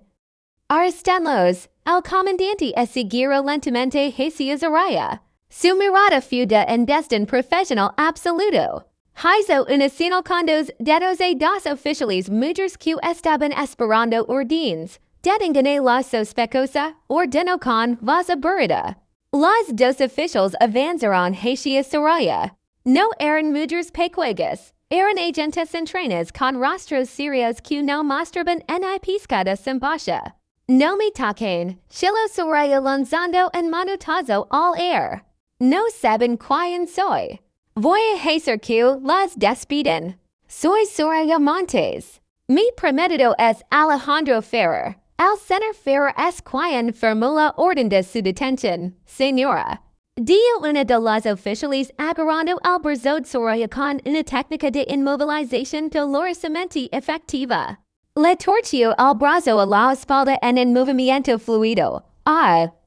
Arrestenlos. El comandante siguió lentamente hacia Soraya. Su mirada fue de un desdén profesional absoluto. Hizo una señal con dos dedos a dos oficiales mujeres que estaban esperando órdenes. Detengan la sospechosa, ordenó con voz aburrida. Los dos oficiales avanzaron hacia Soraya. No eran mujeres pequeñas, eran agentes entrenados con rostros serios que no mostraban una pizca de simpatia. No me toquen, chilló Soraya lanzando un manotazo al aire. No saben quién soy. Voy a hacer que las despiden. Soy Soraya Montes. Mi prometido es Alejandro Ferrer. El señor Ferrer es quien formula orden de su detención, señora. Dio una de las oficiales agarrando al brazo de Soraya con una técnica de inmovilización dolorosamente efectiva. Le torció el brazo a la espalda en un movimiento fluido.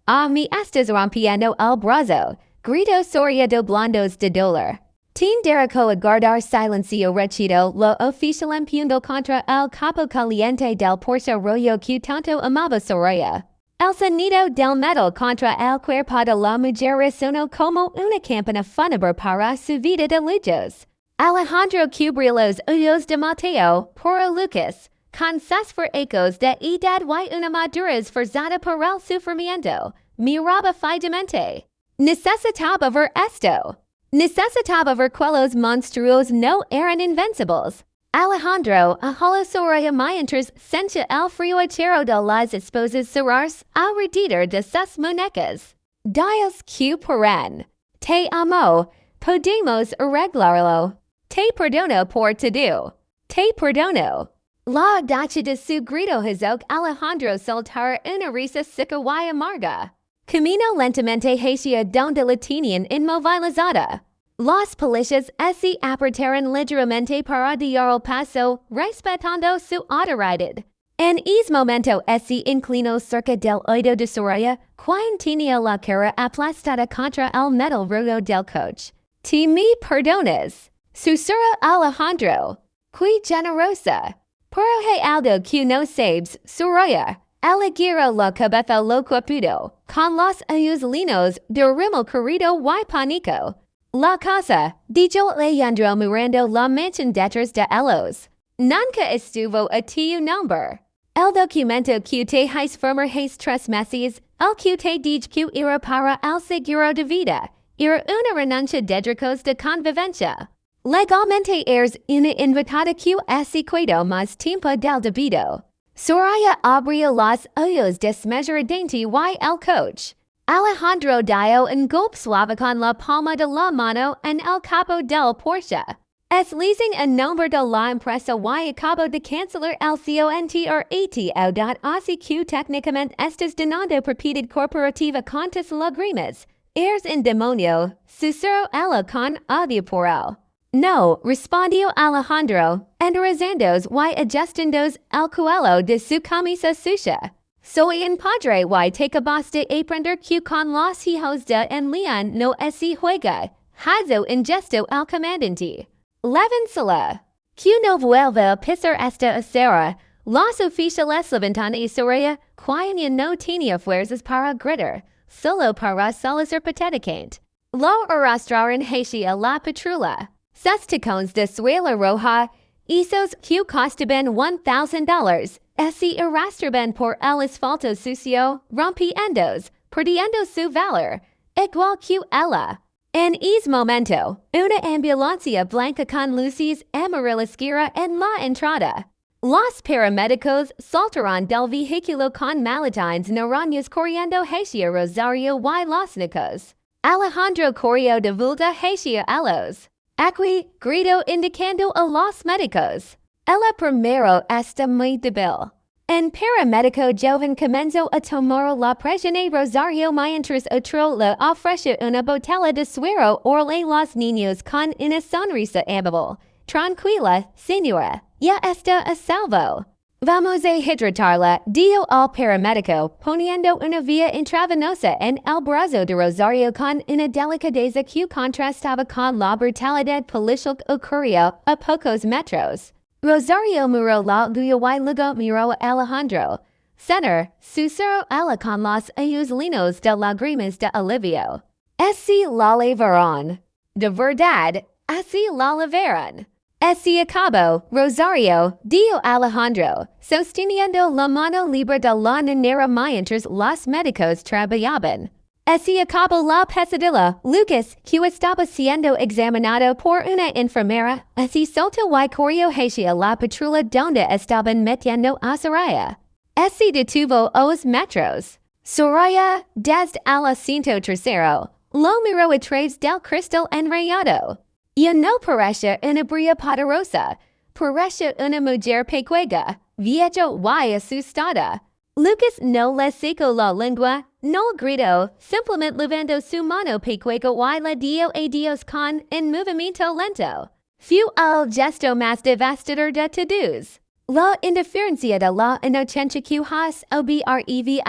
A mi estás rompiendo el brazo. Grito Soria do Blandos de Dolor. Teen Derico aguardar silencio rechido lo oficial empundo contra el capo caliente del Porto Rollo que tanto amaba Soraya. El sonido del metal contra el cuerpo de la mujer resonó como una campana fúnebre para su vida de lujos. Alejandro cubrió los oídos de Mateo, por Lucas, con sus ecos de edad y una madura esforzada por el sufrimiento, miraba fijamente. Necesitaba ver esto. Necesitaba ver que los monstruos no eran invencibles. Alejandro, ajalo Soraya mientras sentía el frío achero de las esposas cerrarse alrededor de sus muñecas. Dios que paren. Te amo. Podemos arreglarlo. Te perdono por todo. Te perdono. La dacha de su grito hizo Alejandro soltar una risa seca y amarga. Camino lentamente hacia donde la tenían inmovilizada. Los policías se apretaron ligeramente para dar el paso, respetando su autoridad. En ese momento se inclinó cerca del oído de Soraya, quien tenía la cara aplastada contra el metal rudo del coche. Te me perdonas, susurra Alejandro. Qui generosa. Pero hay algo que no sabes, Soraya. Alegiro la cabeza lo cuapudo, con los ojos linos de rimel querido y pánico. La casa, dijo Alejandro mirando la mansión detrás de ellos. Nunca estuvo a tu nombre. El documento que te has firmar has 3 meses, el que te dije que era para el seguro de vida, era una renuncia de derechos de convivencia. Legalmente eres una invitada que se cuidó más tiempo del debido. Soraya abrió los ojos desmesuradamente y el coche. Alejandro dio un golpe suave con la palma de la mano en el capo del Porsche. Es leasing en nombre de la empresa y acabo de cancelar el contrato así que técnicamente estás donando propiedad corporativa con tus lágrimas. Eres un demonio, susurró ella con odio por él. No, respondió Alejandro, enderezándose y ajustándose el cuello de su camisa sucia. Soy un padre y te acabas de aprender que con los hijos de en León no se juega. Hazo un gesto al comandante. Levánzala. Que no vuelva a pisar esta acera. Los oficiales levantan a Soraya, quien no tenía fuerzas para gritar, solo para solazar patéticamente. Lo arrastraron hacia la patrulla. Sus tacones de suela roja, esos que costaban $1,000. Se arrastraban por el asfalto sucio, rompiéndose, perdiendo su valor, igual que ella. En ese momento, una ambulancia blanca con luces amarillas en la entrada. Los paramédicos saltaron del vehículo con maletines naranjas corriendo hacia Rosario y los Nicos. Alejandro corrió de vuelta hacia ellos. Aquí, gritó indicando a los médicos. El primero está muy débil. El paramédico joven comenzó a tomar la presión a Rosario mientras otro le ofreció una botella de suero oral a los niños con una sonrisa amable. Tranquila, señora, ya está a salvo. Vamos a hidratarla, dijo el paramédico, poniendo una vía intravenosa en el brazo de Rosario con una delicadeza que contrastaba con la brutalidad policial ocurrida a pocos metros. Rosario miró la guía y luego miró a Alejandro. Señor, susurró ella con los ojos linos de lágrimas de alivio. Así la llevaron. De verdad, así la llevaron. Así acabó, Rosario, dijo Alejandro, sosteniendo la mano libre de la niñera mientras los médicos trabajaban. Así acabó la pesadilla, Lucas, que estaba siendo examinado por una enfermera, así soltó y corrió hacia la patrulla donde estaban metiendo a Soraya. Así detuvo os metros. Soraya, desde el asiento trasero, lo miró a través del cristal enrayado. Y no parece una bría poderosa, parece una mujer pequeña, vieja y asustada. Lucas no le secó la lengua, no gritó, simplemente levantó su mano pequeña y le dio a Dios con un movimiento lento. Fue el gesto más devastador de todos. La indiferencia de la inocencia que has obrevivido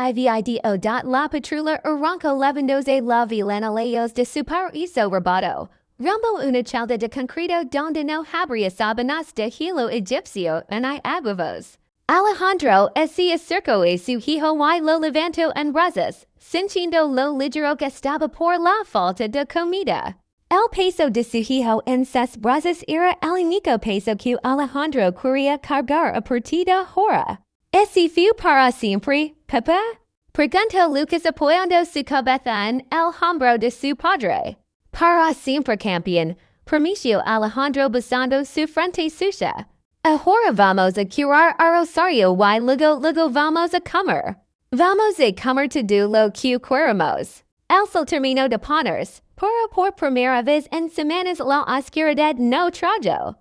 la patrulla arrancó levandos la vilena lejos de su paraíso robado. Rumbo una chalda de concreto donde no habría sabanas de hilo egipcio en abovos. Alejandro se acercó a su hijo y lo levantó en brazos, sintiendo lo ligero que estaba por la falta de comida. El peso de su hijo en sus brazos era el único peso que Alejandro quería cargar a partir de ahora. ¿Ese fue para siempre, papá? Preguntó Lucas apoyando su cabeza en el hombro de su padre. Para siempre, campeón, prometió Alejandro besando su frente sucia. Ahora vamos a curar a Rosario y luego vamos a comer. Vamos a comer todo lo que queremos. El sol terminó de ponerse, pero por primera vez en semanas la oscuridad no trajo.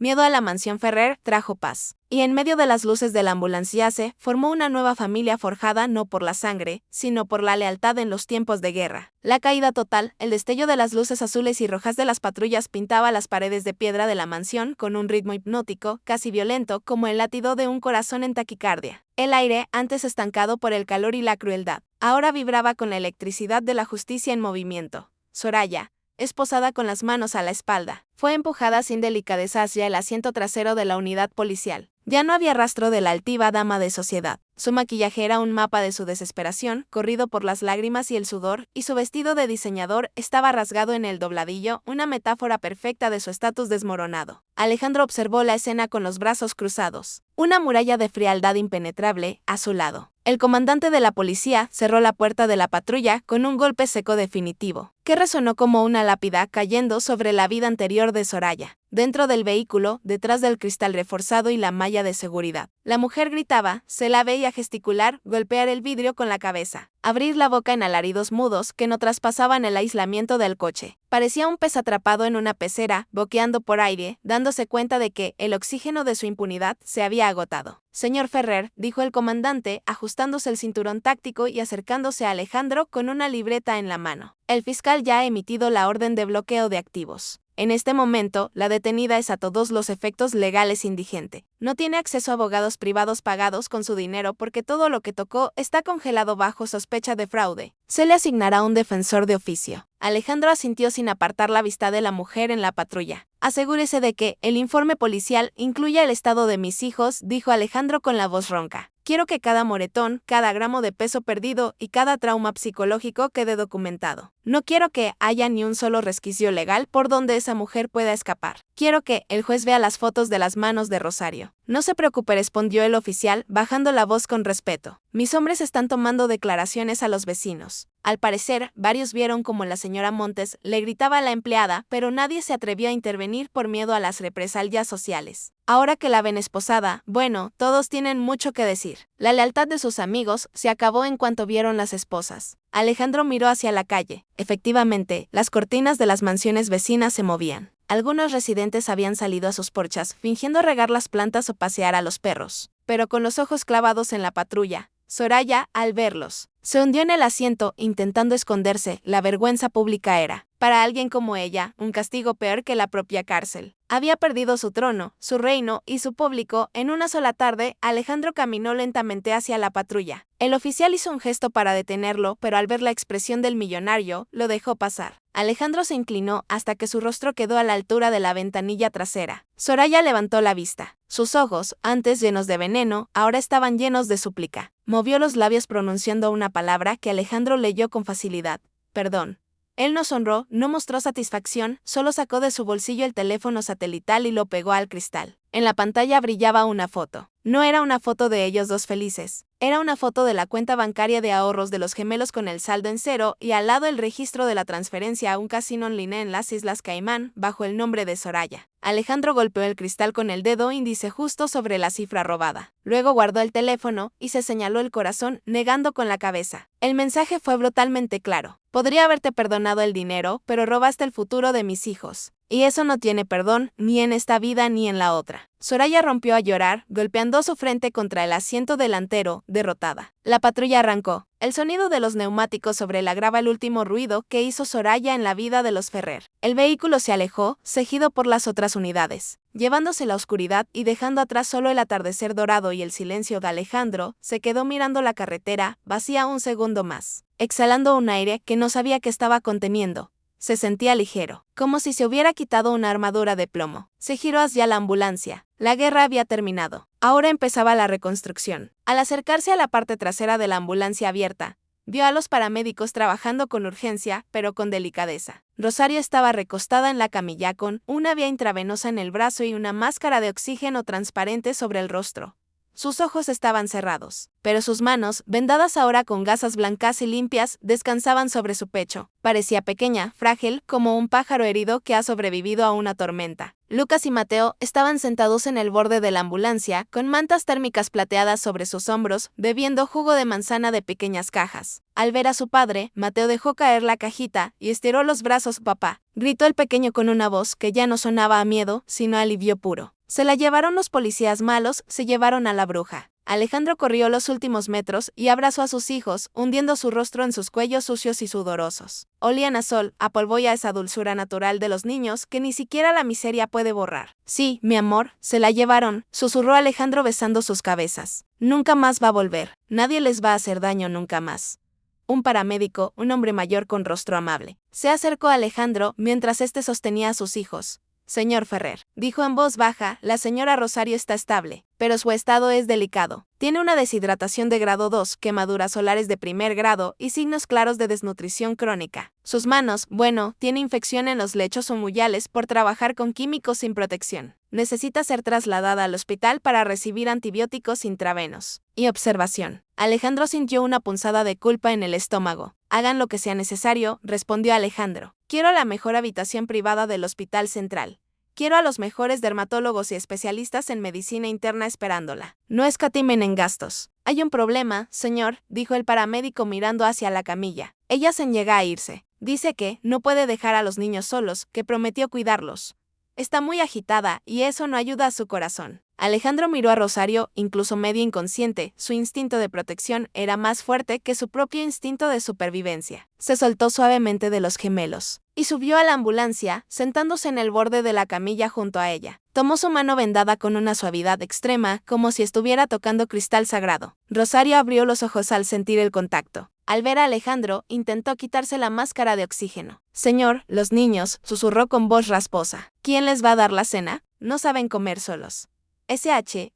Miedo a la mansión Ferrer trajo paz, y en medio de las luces de la ambulancia se formó una nueva familia forjada no por la sangre, sino por la lealtad en los tiempos de guerra. La caída total, el destello de las luces azules y rojas de las patrullas pintaba las paredes de piedra de la mansión con un ritmo hipnótico, casi violento, como el latido de un corazón en taquicardia. El aire, antes estancado por el calor y la crueldad, ahora vibraba con la electricidad de la justicia en movimiento. Soraya, esposada con las manos a la espalda, fue empujada sin delicadeza hacia el asiento trasero de la unidad policial. Ya no había rastro de la altiva dama de sociedad. Su maquillaje era un mapa de su desesperación, corrido por las lágrimas y el sudor, y su vestido de diseñador estaba rasgado en el dobladillo, una metáfora perfecta de su estatus desmoronado. Alejandro observó la escena con los brazos cruzados, una muralla de frialdad impenetrable a su lado. El comandante de la policía cerró la puerta de la patrulla con un golpe seco definitivo, que resonó como una lápida cayendo sobre la vida anterior de Soraya. Dentro del vehículo, detrás del cristal reforzado y la malla de seguridad, la mujer gritaba, se la veía gesticular, golpear el vidrio con la cabeza, abrir la boca en alaridos mudos que no traspasaban el aislamiento del coche. Parecía un pez atrapado en una pecera, boqueando por aire, dándose cuenta de que el oxígeno de su impunidad se había agotado. Señor Ferrer, dijo el comandante, ajustándose el cinturón táctico y acercándose a Alejandro con una libreta en la mano. El fiscal ya ha emitido la orden de bloqueo de activos. En este momento, la detenida es a todos los efectos legales indigente. No tiene acceso a abogados privados pagados con su dinero porque todo lo que tocó está congelado bajo sospecha de fraude. Se le asignará un defensor de oficio. Alejandro asintió sin apartar la vista de la mujer en la patrulla. Asegúrese de que el informe policial incluya el estado de mis hijos, dijo Alejandro con la voz ronca. Quiero que cada moretón, cada gramo de peso perdido y cada trauma psicológico quede documentado. No quiero que haya ni un solo resquicio legal por donde esa mujer pueda escapar. Quiero que el juez vea las fotos de las manos de Rosario. No se preocupe, respondió el oficial, bajando la voz con respeto. Mis hombres están tomando declaraciones a los vecinos. Al parecer, varios vieron como la señora Montes le gritaba a la empleada, pero nadie se atrevió a intervenir por miedo a las represalias sociales. Ahora que la ven esposada, bueno, todos tienen mucho que decir. La lealtad de sus amigos se acabó en cuanto vieron las esposas. Alejandro miró hacia la calle. Efectivamente, las cortinas de las mansiones vecinas se movían. Algunos residentes habían salido a sus porchas, fingiendo regar las plantas o pasear a los perros. Pero con los ojos clavados en la patrulla, Soraya, al verlos, se hundió en el asiento, intentando esconderse. La vergüenza pública era, para alguien como ella, un castigo peor que la propia cárcel. Había perdido su trono, su reino y su público. En una sola tarde, Alejandro caminó lentamente hacia la patrulla. El oficial hizo un gesto para detenerlo, pero al ver la expresión del millonario, lo dejó pasar. Alejandro se inclinó hasta que su rostro quedó a la altura de la ventanilla trasera. Soraya levantó la vista. Sus ojos, antes llenos de veneno, ahora estaban llenos de súplica. Movió los labios pronunciando una palabra que Alejandro leyó con facilidad. Perdón. Él no sonrió, no mostró satisfacción, solo sacó de su bolsillo el teléfono satelital y lo pegó al cristal. En la pantalla brillaba una foto. No era una foto de ellos dos felices. Era una foto de la cuenta bancaria de ahorros de los gemelos con el saldo en cero y al lado el registro de la transferencia a un casino en línea en las Islas Caimán, bajo el nombre de Soraya. Alejandro golpeó el cristal con el dedo índice justo sobre la cifra robada. Luego guardó el teléfono y se señaló el corazón, negando con la cabeza. El mensaje fue brutalmente claro. Podría haberte perdonado el dinero, pero robaste el futuro de mis hijos. Y eso no tiene perdón, ni en esta vida ni en la otra. Soraya rompió a llorar, golpeando su frente contra el asiento delantero, derrotada. La patrulla arrancó. El sonido de los neumáticos sobre la grava el último ruido que hizo Soraya en la vida de los Ferrer. El vehículo se alejó, seguido por las otras unidades. Llevándose la oscuridad y dejando atrás solo el atardecer dorado y el silencio de Alejandro, se quedó mirando la carretera, vacía un segundo más, exhalando un aire que no sabía que estaba conteniendo. Se sentía ligero, como si se hubiera quitado una armadura de plomo. Se giró hacia la ambulancia. La guerra había terminado. Ahora empezaba la reconstrucción. Al acercarse a la parte trasera de la ambulancia abierta, vio a los paramédicos trabajando con urgencia, pero con delicadeza. Rosario estaba recostada en la camilla con una vía intravenosa en el brazo y una máscara de oxígeno transparente sobre el rostro. Sus ojos estaban cerrados, pero sus manos, vendadas ahora con gasas blancas y limpias, descansaban sobre su pecho. Parecía pequeña, frágil, como un pájaro herido que ha sobrevivido a una tormenta. Lucas y Mateo estaban sentados en el borde de la ambulancia, con mantas térmicas plateadas sobre sus hombros, bebiendo jugo de manzana de pequeñas cajas. Al ver a su padre, Mateo dejó caer la cajita y estiró los brazos. «Papá», gritó el pequeño con una voz que ya no sonaba a miedo, sino a alivio puro. Se la llevaron los policías malos, se llevaron a la bruja. Alejandro corrió los últimos metros y abrazó a sus hijos, hundiendo su rostro en sus cuellos sucios y sudorosos. Olían a sol, a polvo y a esa dulzura natural de los niños que ni siquiera la miseria puede borrar. «Sí, mi amor, se la llevaron», susurró Alejandro besando sus cabezas. «Nunca más va a volver. Nadie les va a hacer daño nunca más». Un paramédico, un hombre mayor con rostro amable, se acercó a Alejandro mientras éste sostenía a sus hijos. «Señor Ferrer», dijo en voz baja, «la señora Rosario está estable, pero su estado es delicado. Tiene una deshidratación de grado 2, quemaduras solares de primer grado y signos claros de desnutrición crónica. Sus manos, bueno, tiene infección en los lechos humuyales por trabajar con químicos sin protección. Necesita ser trasladada al hospital para recibir antibióticos intravenos. Y observación». Alejandro sintió una punzada de culpa en el estómago. «Hagan lo que sea necesario», respondió Alejandro. «Quiero la mejor habitación privada del Hospital Central. Quiero a los mejores dermatólogos y especialistas en medicina interna esperándola. No escatimen en gastos». «Hay un problema, señor», dijo el paramédico mirando hacia la camilla. «Ella se niega a irse. Dice que no puede dejar a los niños solos, que prometió cuidarlos. Está muy agitada y eso no ayuda a su corazón». Alejandro miró a Rosario, incluso medio inconsciente. Su instinto de protección era más fuerte que su propio instinto de supervivencia. Se soltó suavemente de los gemelos y subió a la ambulancia, sentándose en el borde de la camilla junto a ella. Tomó su mano vendada con una suavidad extrema, como si estuviera tocando cristal sagrado. Rosario abrió los ojos al sentir el contacto. Al ver a Alejandro, intentó quitarse la máscara de oxígeno. «Señor, los niños», susurró con voz rasposa. «¿Quién les va a dar la cena? No saben comer solos».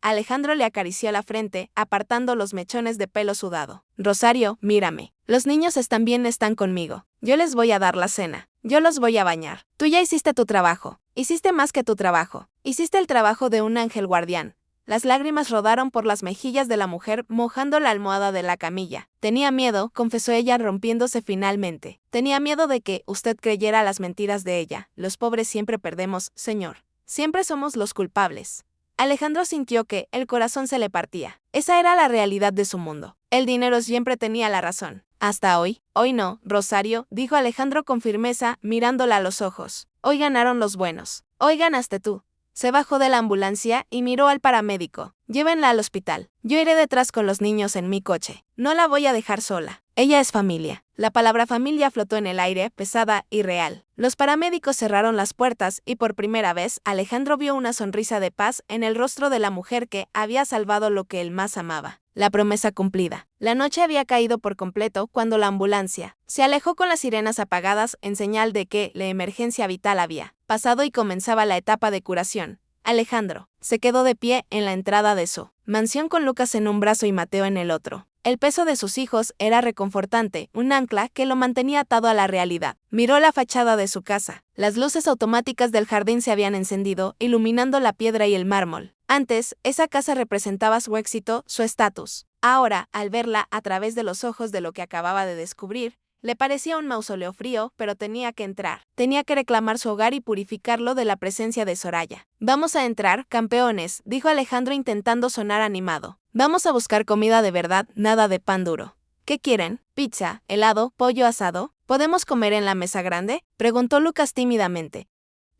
Alejandro le acarició la frente, apartando los mechones de pelo sudado. «Rosario, mírame. Los niños están conmigo. Yo les voy a dar la cena. Yo los voy a bañar. Tú ya hiciste tu trabajo. Hiciste más que tu trabajo. Hiciste el trabajo de un ángel guardián». Las lágrimas rodaron por las mejillas de la mujer, mojando la almohada de la camilla. «Tenía miedo», confesó ella rompiéndose finalmente. «Tenía miedo de que usted creyera las mentiras de ella. Los pobres siempre perdemos, señor. Siempre somos los culpables». Alejandro sintió que el corazón se le partía. Esa era la realidad de su mundo. El dinero siempre tenía la razón. Hasta hoy. «Hoy no, Rosario», dijo Alejandro con firmeza, mirándola a los ojos. «Hoy ganaron los buenos. Hoy ganaste tú». Se bajó de la ambulancia y miró al paramédico. «Llévenla al hospital. Yo iré detrás con los niños en mi coche. No la voy a dejar sola. Ella es familia». La palabra familia flotó en el aire, pesada y real. Los paramédicos cerraron las puertas y por primera vez Alejandro vio una sonrisa de paz en el rostro de la mujer que había salvado lo que él más amaba. La promesa cumplida. La noche había caído por completo cuando la ambulancia se alejó con las sirenas apagadas en señal de que la emergencia vital había pasado y comenzaba la etapa de curación. Alejandro se quedó de pie en la entrada de su mansión con Lucas en un brazo y Mateo en el otro. El peso de sus hijos era reconfortante, un ancla que lo mantenía atado a la realidad. Miró la fachada de su casa. Las luces automáticas del jardín se habían encendido, iluminando la piedra y el mármol. Antes, esa casa representaba su éxito, su estatus. Ahora, al verla a través de los ojos de lo que acababa de descubrir, le parecía un mausoleo frío, pero tenía que entrar. Tenía que reclamar su hogar y purificarlo de la presencia de Soraya. «Vamos a entrar, campeones», dijo Alejandro intentando sonar animado. «Vamos a buscar comida de verdad, nada de pan duro. ¿Qué quieren? ¿Pizza, helado, pollo asado? ¿Podemos comer en la mesa grande?», preguntó Lucas tímidamente.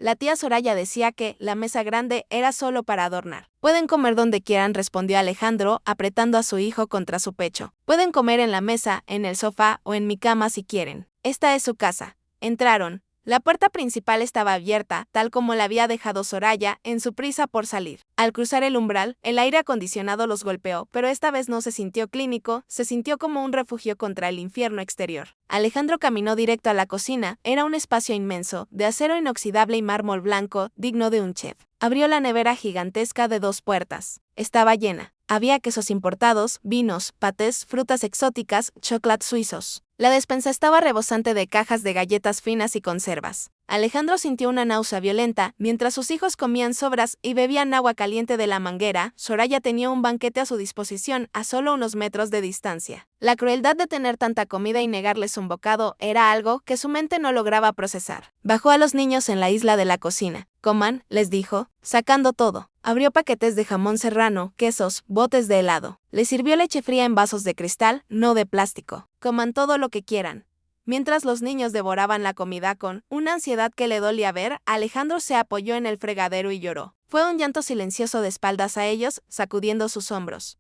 La tía Soraya decía que la mesa grande era solo para adornar. Pueden comer donde quieran, respondió Alejandro, apretando a su hijo contra su pecho. Pueden comer en la mesa, en el sofá o en mi cama si quieren. Esta es su casa. Entraron. La puerta principal estaba abierta, tal como la había dejado Soraya, en su prisa por salir. Al cruzar el umbral, el aire acondicionado los golpeó, pero esta vez no se sintió clínico, se sintió como un refugio contra el infierno exterior. Alejandro caminó directo a la cocina, era un espacio inmenso, de acero inoxidable y mármol blanco, digno de un chef. Abrió la nevera gigantesca de 2 puertas. Estaba llena. Había quesos importados, vinos, patés, frutas exóticas, chocolates suizos. La despensa estaba rebosante de cajas de galletas finas y conservas. Alejandro sintió una náusea violenta, mientras sus hijos comían sobras y bebían agua caliente de la manguera. Soraya tenía un banquete a su disposición a solo unos metros de distancia. La crueldad de tener tanta comida y negarles un bocado era algo que su mente no lograba procesar. Bajó a los niños en la isla de la cocina. Coman, les dijo, sacando todo. Abrió paquetes de jamón serrano, quesos, botes de helado. Les sirvió leche fría en vasos de cristal, no de plástico. Coman todo lo que quieran. Mientras los niños devoraban la comida con una ansiedad que le dolía ver, Alejandro se apoyó en el fregadero y lloró. Fue un llanto silencioso de espaldas a ellos, sacudiendo sus hombros.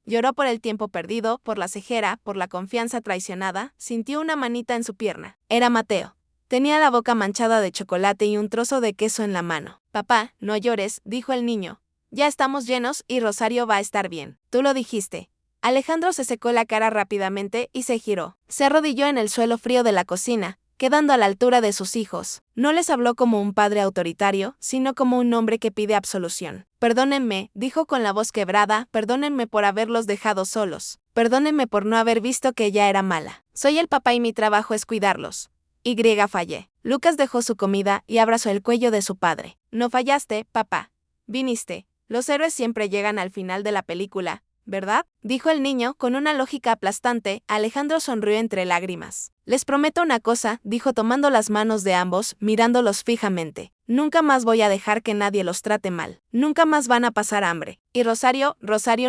Lloró por el tiempo perdido, por la cejera, por la confianza traicionada, sintió una manita en su pierna. Era Mateo. Tenía la boca manchada de chocolate y un trozo de queso en la mano. Papá, no llores, dijo el niño. Ya estamos llenos y Rosario va a estar bien. Tú lo dijiste. Alejandro se secó la cara rápidamente y se giró. Se arrodilló en el suelo frío de la cocina, quedando a la altura de sus hijos. No les habló como un padre autoritario, sino como un hombre que pide absolución. Perdónenme, dijo con la voz quebrada, perdónenme por haberlos dejado solos. Perdónenme por no haber visto que ella era mala. Soy el papá y mi trabajo es cuidarlos. Fallé. Lucas dejó su comida y abrazó el cuello de su padre. No fallaste, papá. Viniste. Los héroes siempre llegan al final de la película, ¿verdad? Dijo el niño con una lógica aplastante. Alejandro sonrió entre lágrimas. Les prometo una cosa, dijo tomando las manos de ambos, mirándolos fijamente. Nunca más voy a dejar que nadie los trate mal. Nunca más van a pasar hambre. Y Rosario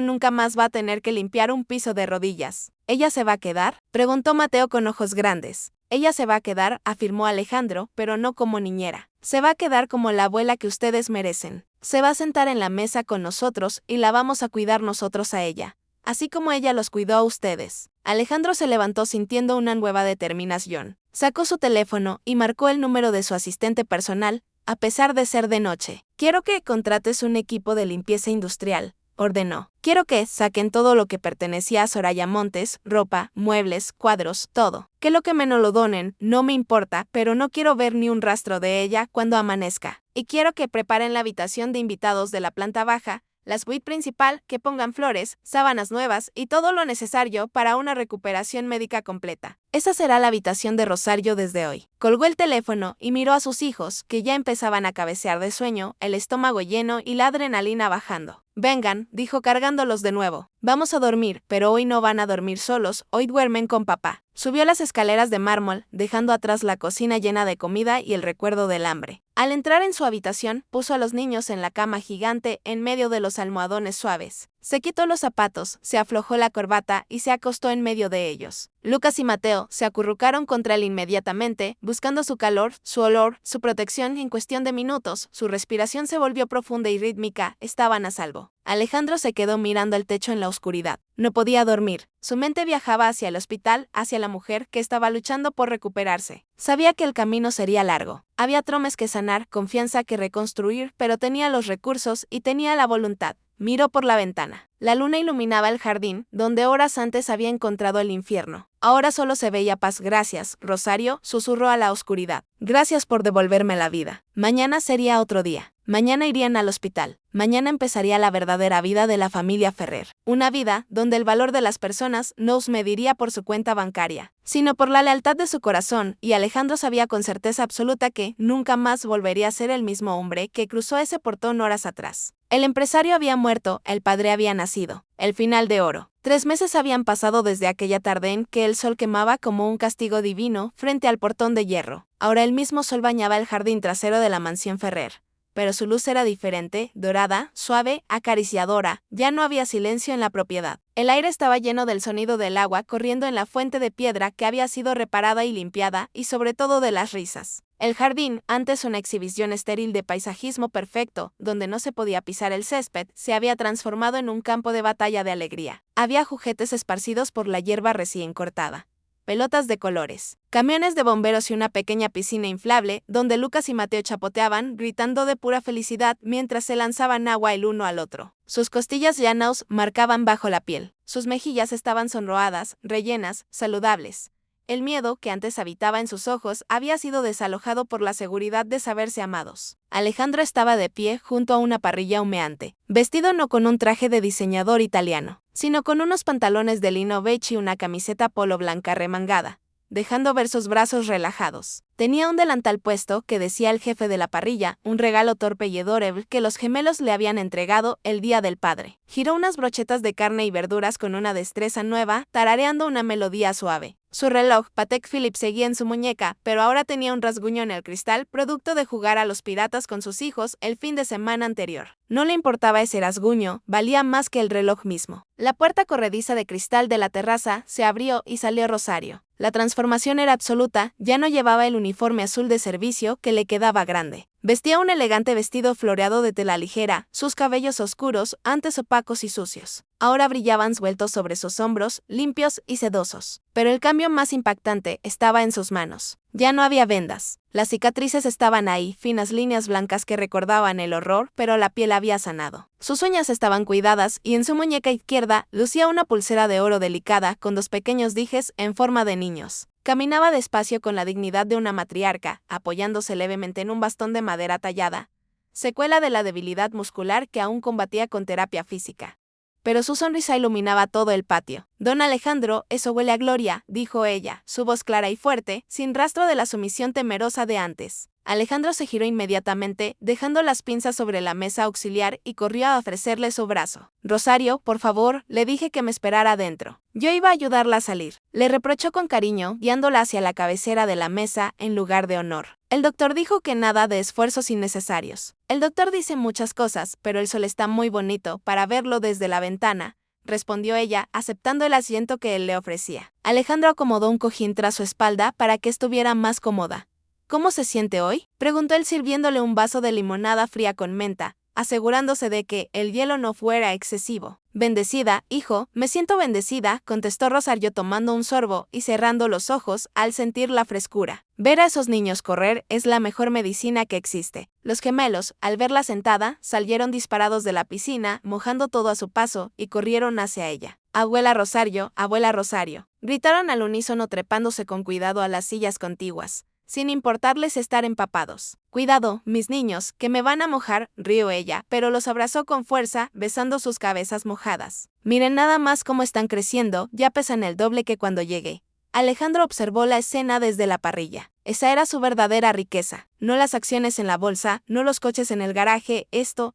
nunca más va a tener que limpiar un piso de rodillas. ¿Ella se va a quedar?, preguntó Mateo con ojos grandes. Ella se va a quedar, afirmó Alejandro, pero no como niñera. Se va a quedar como la abuela que ustedes merecen. Se va a sentar en la mesa con nosotros y la vamos a cuidar nosotros a ella, así como ella los cuidó a ustedes. Alejandro se levantó sintiendo una nueva determinación. Sacó su teléfono y marcó el número de su asistente personal, a pesar de ser de noche. Quiero que contrates un equipo de limpieza industrial, ordenó. Quiero que saquen todo lo que pertenecía a Soraya Montes, ropa, muebles, cuadros, todo. Que lo que menos lo donen, no me importa, pero no quiero ver ni un rastro de ella cuando amanezca. Y quiero que preparen la habitación de invitados de la planta baja, la suite principal, que pongan flores, sábanas nuevas y todo lo necesario para una recuperación médica completa. Esa será la habitación de Rosario desde hoy. Colgó el teléfono y miró a sus hijos, que ya empezaban a cabecear de sueño, el estómago lleno y la adrenalina bajando. Vengan, dijo cargándolos de nuevo. Vamos a dormir, pero hoy no van a dormir solos, hoy duermen con papá. Subió las escaleras de mármol, dejando atrás la cocina llena de comida y el recuerdo del hambre. Al entrar en su habitación, puso a los niños en la cama gigante en medio de los almohadones suaves. Se quitó los zapatos, se aflojó la corbata y se acostó en medio de ellos. Lucas y Mateo se acurrucaron contra él inmediatamente, buscando su calor, su olor, su protección. En cuestión de minutos, su respiración se volvió profunda y rítmica, estaban a salvo. Alejandro se quedó mirando el techo en la oscuridad. No podía dormir. Su mente viajaba hacia el hospital, hacia la mujer que estaba luchando por recuperarse. Sabía que el camino sería largo. Había traumas que sanar, confianza que reconstruir, pero tenía los recursos y tenía la voluntad. Miró por la ventana. La luna iluminaba el jardín, donde horas antes había encontrado el infierno. Ahora solo se veía paz. Gracias, Rosario, susurró a la oscuridad. Gracias por devolverme la vida. Mañana sería otro día. Mañana irían al hospital. Mañana empezaría la verdadera vida de la familia Ferrer. Una vida donde el valor de las personas no se mediría por su cuenta bancaria, sino por la lealtad de su corazón, y Alejandro sabía con certeza absoluta que nunca más volvería a ser el mismo hombre que cruzó ese portón horas atrás. El empresario había muerto, el padre había nacido. El final de oro. 3 meses habían pasado desde aquella tarde en que el sol quemaba como un castigo divino frente al portón de hierro. Ahora el mismo sol bañaba el jardín trasero de la mansión Ferrer. Pero su luz era diferente, dorada, suave, acariciadora. Ya no había silencio en la propiedad. El aire estaba lleno del sonido del agua corriendo en la fuente de piedra que había sido reparada y limpiada, y sobre todo de las risas. El jardín, antes una exhibición estéril de paisajismo perfecto, donde no se podía pisar el césped, se había transformado en un campo de batalla de alegría. Había juguetes esparcidos por la hierba recién cortada, pelotas de colores, camiones de bomberos y una pequeña piscina inflable, donde Lucas y Mateo chapoteaban, gritando de pura felicidad mientras se lanzaban agua el uno al otro. Sus costillas llanas marcaban bajo la piel. Sus mejillas estaban sonroadas, rellenas, saludables. El miedo que antes habitaba en sus ojos había sido desalojado por la seguridad de saberse amados. Alejandro estaba de pie junto a una parrilla humeante, vestido no con un traje de diseñador italiano, sino con unos pantalones de lino beige y una camiseta polo blanca remangada, dejando ver sus brazos relajados. Tenía un delantal puesto que decía el jefe de la parrilla, un regalo torpe y adorable que los gemelos le habían entregado el día del padre. Giró unas brochetas de carne y verduras con una destreza nueva, tarareando una melodía suave. Su reloj, Patek Philippe, seguía en su muñeca, pero ahora tenía un rasguño en el cristal, producto de jugar a los piratas con sus hijos el fin de semana anterior. No le importaba ese rasguño, valía más que el reloj mismo. La puerta corrediza de cristal de la terraza se abrió y salió Rosario. La transformación era absoluta, ya no llevaba el uniforme azul de servicio que le quedaba grande. Vestía un elegante vestido floreado de tela ligera, sus cabellos oscuros, antes opacos y sucios, ahora brillaban sueltos sobre sus hombros, limpios y sedosos. Pero el cambio más impactante estaba en sus manos. Ya no había vendas. Las cicatrices estaban ahí, finas líneas blancas que recordaban el horror, pero la piel había sanado. Sus uñas estaban cuidadas y en su muñeca izquierda lucía una pulsera de oro delicada con dos pequeños dijes en forma de niños. Caminaba despacio con la dignidad de una matriarca, apoyándose levemente en un bastón de madera tallada, secuela de la debilidad muscular que aún combatía con terapia física. Pero su sonrisa iluminaba todo el patio. «Don Alejandro, eso huele a gloria», dijo ella, su voz clara y fuerte, sin rastro de la sumisión temerosa de antes. Alejandro se giró inmediatamente, dejando las pinzas sobre la mesa auxiliar y corrió a ofrecerle su brazo. «Rosario, por favor», le dije que me esperara adentro. Yo iba a ayudarla a salir. Le reprochó con cariño, guiándola hacia la cabecera de la mesa en lugar de honor. El doctor dijo que nada de esfuerzos innecesarios. El doctor dice muchas cosas, pero el sol está muy bonito para verlo desde la ventana, respondió ella, aceptando el asiento que él le ofrecía. Alejandro acomodó un cojín tras su espalda para que estuviera más cómoda. «¿Cómo se siente hoy?», preguntó él sirviéndole un vaso de limonada fría con menta, asegurándose de que el hielo no fuera excesivo. «Bendecida, hijo, me siento bendecida», contestó Rosario tomando un sorbo y cerrando los ojos al sentir la frescura. Ver a esos niños correr es la mejor medicina que existe. Los gemelos, al verla sentada, salieron disparados de la piscina, mojando todo a su paso, y corrieron hacia ella. Abuela Rosario», gritaron al unísono trepándose con cuidado a las sillas contiguas, sin importarles estar empapados. «Cuidado, mis niños, que me van a mojar», rió ella, pero los abrazó con fuerza, besando sus cabezas mojadas. «Miren nada más cómo están creciendo, ya pesan el doble que cuando llegué». Alejandro observó la escena desde la parrilla. Esa era su verdadera riqueza. No las acciones en la bolsa, no los coches en el garaje,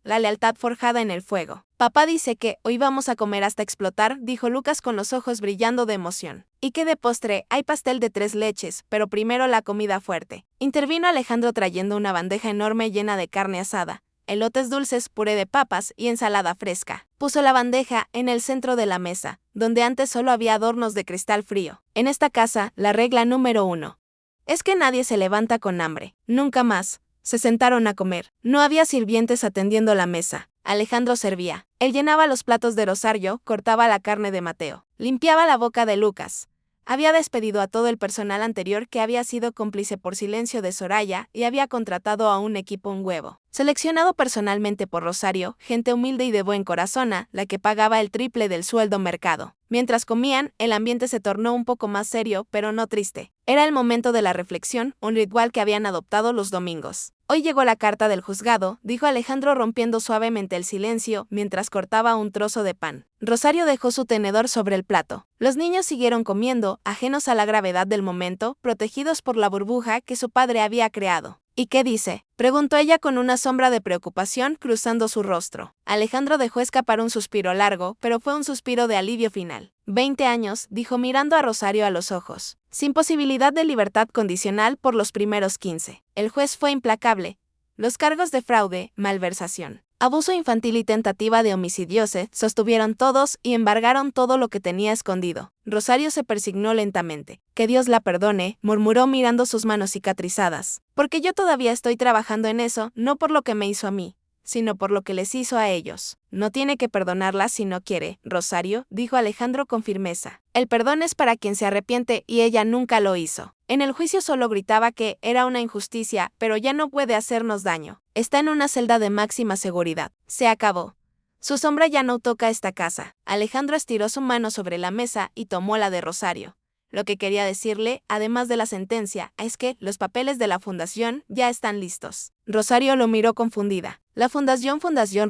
la lealtad forjada en el fuego. «Papá dice que hoy vamos a comer hasta explotar», dijo Lucas con los ojos brillando de emoción. «¿Y qué de postre? Hay pastel de 3 leches, pero primero la comida fuerte», intervino Alejandro trayendo una bandeja enorme llena de carne asada, elotes dulces, puré de papas y ensalada fresca. Puso la bandeja en el centro de la mesa, donde antes solo había adornos de cristal frío. En esta casa, la regla número 1 es que nadie se levanta con hambre. Nunca más. Se sentaron a comer. No había sirvientes atendiendo la mesa. Alejandro servía. Él llenaba los platos de Rosario, cortaba la carne de Mateo, limpiaba la boca de Lucas. Había despedido a todo el personal anterior que había sido cómplice por silencio de Soraya y había contratado a un equipo un huevo, seleccionado personalmente por Rosario, gente humilde y de buen corazón, la que pagaba el triple del sueldo mercado. Mientras comían, el ambiente se tornó un poco más serio, pero no triste. Era el momento de la reflexión, un ritual que habían adoptado los domingos. «Hoy llegó la carta del juzgado», dijo Alejandro rompiendo suavemente el silencio mientras cortaba un trozo de pan. Rosario dejó su tenedor sobre el plato. Los niños siguieron comiendo, ajenos a la gravedad del momento, protegidos por la burbuja que su padre había creado. «¿Y qué dice?», preguntó ella con una sombra de preocupación cruzando su rostro. Alejandro dejó escapar un suspiro largo, pero fue un suspiro de alivio final. 20 años, dijo mirando a Rosario a los ojos, sin posibilidad de libertad condicional por los primeros 15. El juez fue implacable. Los cargos de fraude, malversación, Abuso infantil y tentativa de homicidio se sostuvieron todos y embargaron todo lo que tenía escondido. Rosario se persignó lentamente. Que Dios la perdone, murmuró mirando sus manos cicatrizadas. Porque yo todavía estoy trabajando en eso, no por lo que me hizo a mí, sino por lo que les hizo a ellos. No tiene que perdonarla si no quiere, Rosario, dijo Alejandro con firmeza. El perdón es para quien se arrepiente y ella nunca lo hizo. En el juicio solo gritaba que era una injusticia, pero ya no puede hacernos daño. Está en una celda de máxima seguridad. Se acabó. Su sombra ya no toca esta casa. Alejandro estiró su mano sobre la mesa y tomó la de Rosario. Lo que quería decirle, además de la sentencia, es que los papeles de la fundación ya están listos. Rosario lo miró confundida. La Fundación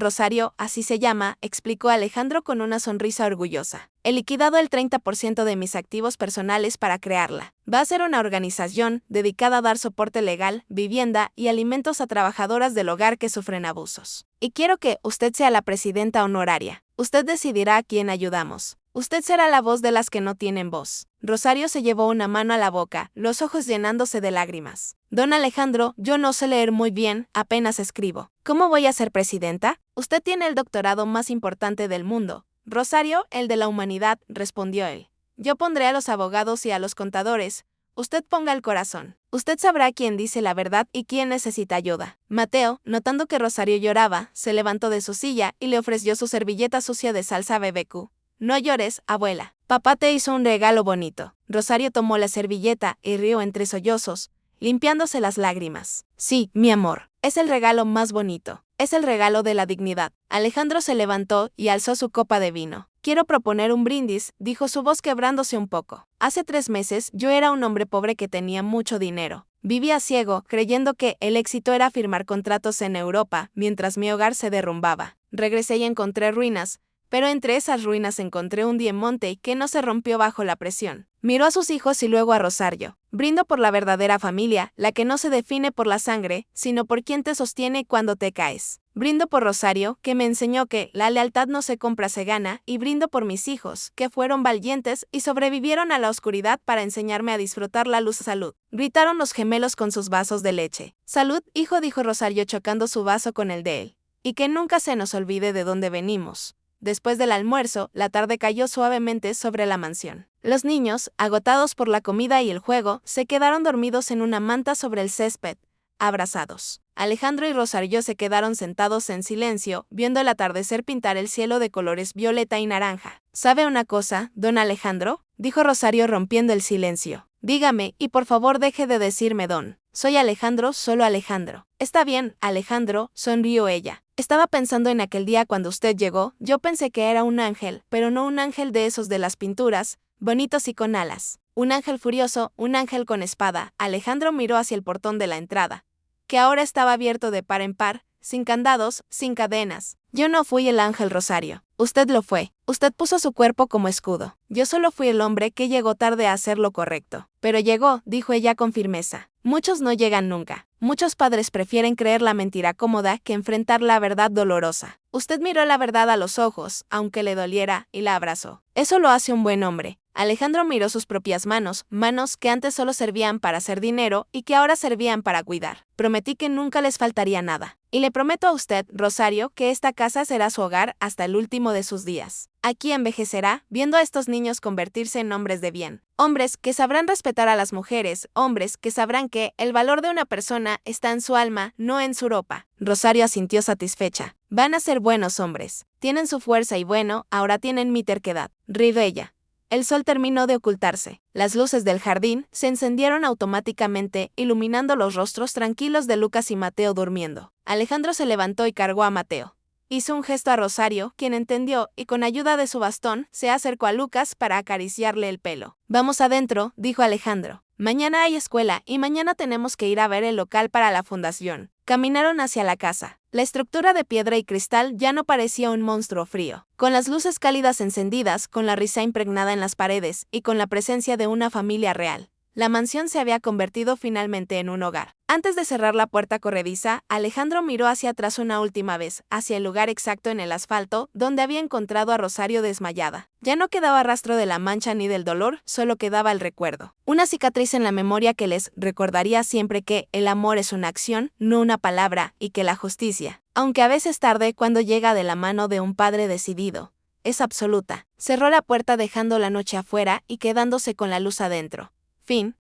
Rosario, así se llama, explicó Alejandro con una sonrisa orgullosa. He liquidado el 30% de mis activos personales para crearla. Va a ser una organización dedicada a dar soporte legal, vivienda y alimentos a trabajadoras del hogar que sufren abusos. Y quiero que usted sea la presidenta honoraria. Usted decidirá a quién ayudamos. Usted será la voz de las que no tienen voz. Rosario se llevó una mano a la boca, los ojos llenándose de lágrimas. Don Alejandro, yo no sé leer muy bien, apenas escribo. ¿Cómo voy a ser presidenta? Usted tiene el doctorado más importante del mundo. Rosario, el de la humanidad, respondió él. Yo pondré a los abogados y a los contadores. Usted ponga el corazón. Usted sabrá quién dice la verdad y quién necesita ayuda. Mateo, notando que Rosario lloraba, se levantó de su silla y le ofreció su servilleta sucia de salsa BBQ. No llores, abuela. Papá te hizo un regalo bonito. Rosario tomó la servilleta y rió entre sollozos, limpiándose las lágrimas. Sí, mi amor, es el regalo más bonito. Es el regalo de la dignidad. Alejandro se levantó y alzó su copa de vino. Quiero proponer un brindis, dijo su voz quebrándose un poco. Hace 3 meses yo era un hombre pobre que tenía mucho dinero. Vivía ciego, creyendo que el éxito era firmar contratos en Europa, mientras mi hogar se derrumbaba. Regresé y encontré ruinas, pero entre esas ruinas encontré un diamante que no se rompió bajo la presión. Miró a sus hijos y luego a Rosario. Brindo por la verdadera familia, la que no se define por la sangre, sino por quien te sostiene cuando te caes. Brindo por Rosario, que me enseñó que la lealtad no se compra, se gana, y brindo por mis hijos, que fueron valientes y sobrevivieron a la oscuridad para enseñarme a disfrutar la luz. Salud, gritaron los gemelos con sus vasos de leche. Salud, hijo, dijo Rosario chocando su vaso con el de él. Y que nunca se nos olvide de dónde venimos. Después del almuerzo, la tarde cayó suavemente sobre la mansión. Los niños, agotados por la comida y el juego, se quedaron dormidos en una manta sobre el césped, abrazados. Alejandro y Rosario se quedaron sentados en silencio, viendo el atardecer pintar el cielo de colores violeta y naranja. ¿Sabe una cosa, don Alejandro?, dijo Rosario rompiendo el silencio. Dígame, y por favor deje de decirme don. Soy Alejandro, solo Alejandro. Está bien, Alejandro, sonrió ella. Estaba pensando en aquel día cuando usted llegó. Yo pensé que era un ángel, pero no un ángel de esos de las pinturas, bonitos y con alas. Un ángel furioso, un ángel con espada. Alejandro miró hacia el portón de la entrada, que ahora estaba abierto de par en par, sin candados, sin cadenas. Yo no fui el ángel, Rosario. Usted lo fue. Usted puso su cuerpo como escudo. Yo solo fui el hombre que llegó tarde a hacer lo correcto. Pero llegó, dijo ella con firmeza. Muchos no llegan nunca. Muchos padres prefieren creer la mentira cómoda que enfrentar la verdad dolorosa. Usted miró la verdad a los ojos, aunque le doliera, y la abrazó. Eso lo hace un buen hombre. Alejandro miró sus propias manos, manos que antes solo servían para hacer dinero y que ahora servían para cuidar. Prometí que nunca les faltaría nada. Y le prometo a usted, Rosario, que esta casa será su hogar hasta el último de sus días. Aquí envejecerá, viendo a estos niños convertirse en hombres de bien. Hombres que sabrán respetar a las mujeres, hombres que sabrán que el valor de una persona está en su alma, no en su ropa. Rosario asintió satisfecha. Van a ser buenos hombres. Tienen su fuerza y bueno, ahora tienen mi terquedad. Rió ella. El sol terminó de ocultarse. Las luces del jardín se encendieron automáticamente, iluminando los rostros tranquilos de Lucas y Mateo durmiendo. Alejandro se levantó y cargó a Mateo. Hizo un gesto a Rosario, quien entendió, y con ayuda de su bastón, se acercó a Lucas para acariciarle el pelo. Vamos adentro, dijo Alejandro. Mañana hay escuela y mañana tenemos que ir a ver el local para la fundación. Caminaron hacia la casa. La estructura de piedra y cristal ya no parecía un monstruo frío. Con las luces cálidas encendidas, con la risa impregnada en las paredes y con la presencia de una familia real. La mansión se había convertido finalmente en un hogar. Antes de cerrar la puerta corrediza, Alejandro miró hacia atrás una última vez, hacia el lugar exacto en el asfalto, donde había encontrado a Rosario desmayada. Ya no quedaba rastro de la mancha ni del dolor, solo quedaba el recuerdo. Una cicatriz en la memoria que les recordaría siempre que el amor es una acción, no una palabra, y que la justicia, aunque a veces tarde cuando llega de la mano de un padre decidido, es absoluta. Cerró la puerta dejando la noche afuera y quedándose con la luz adentro. Fin.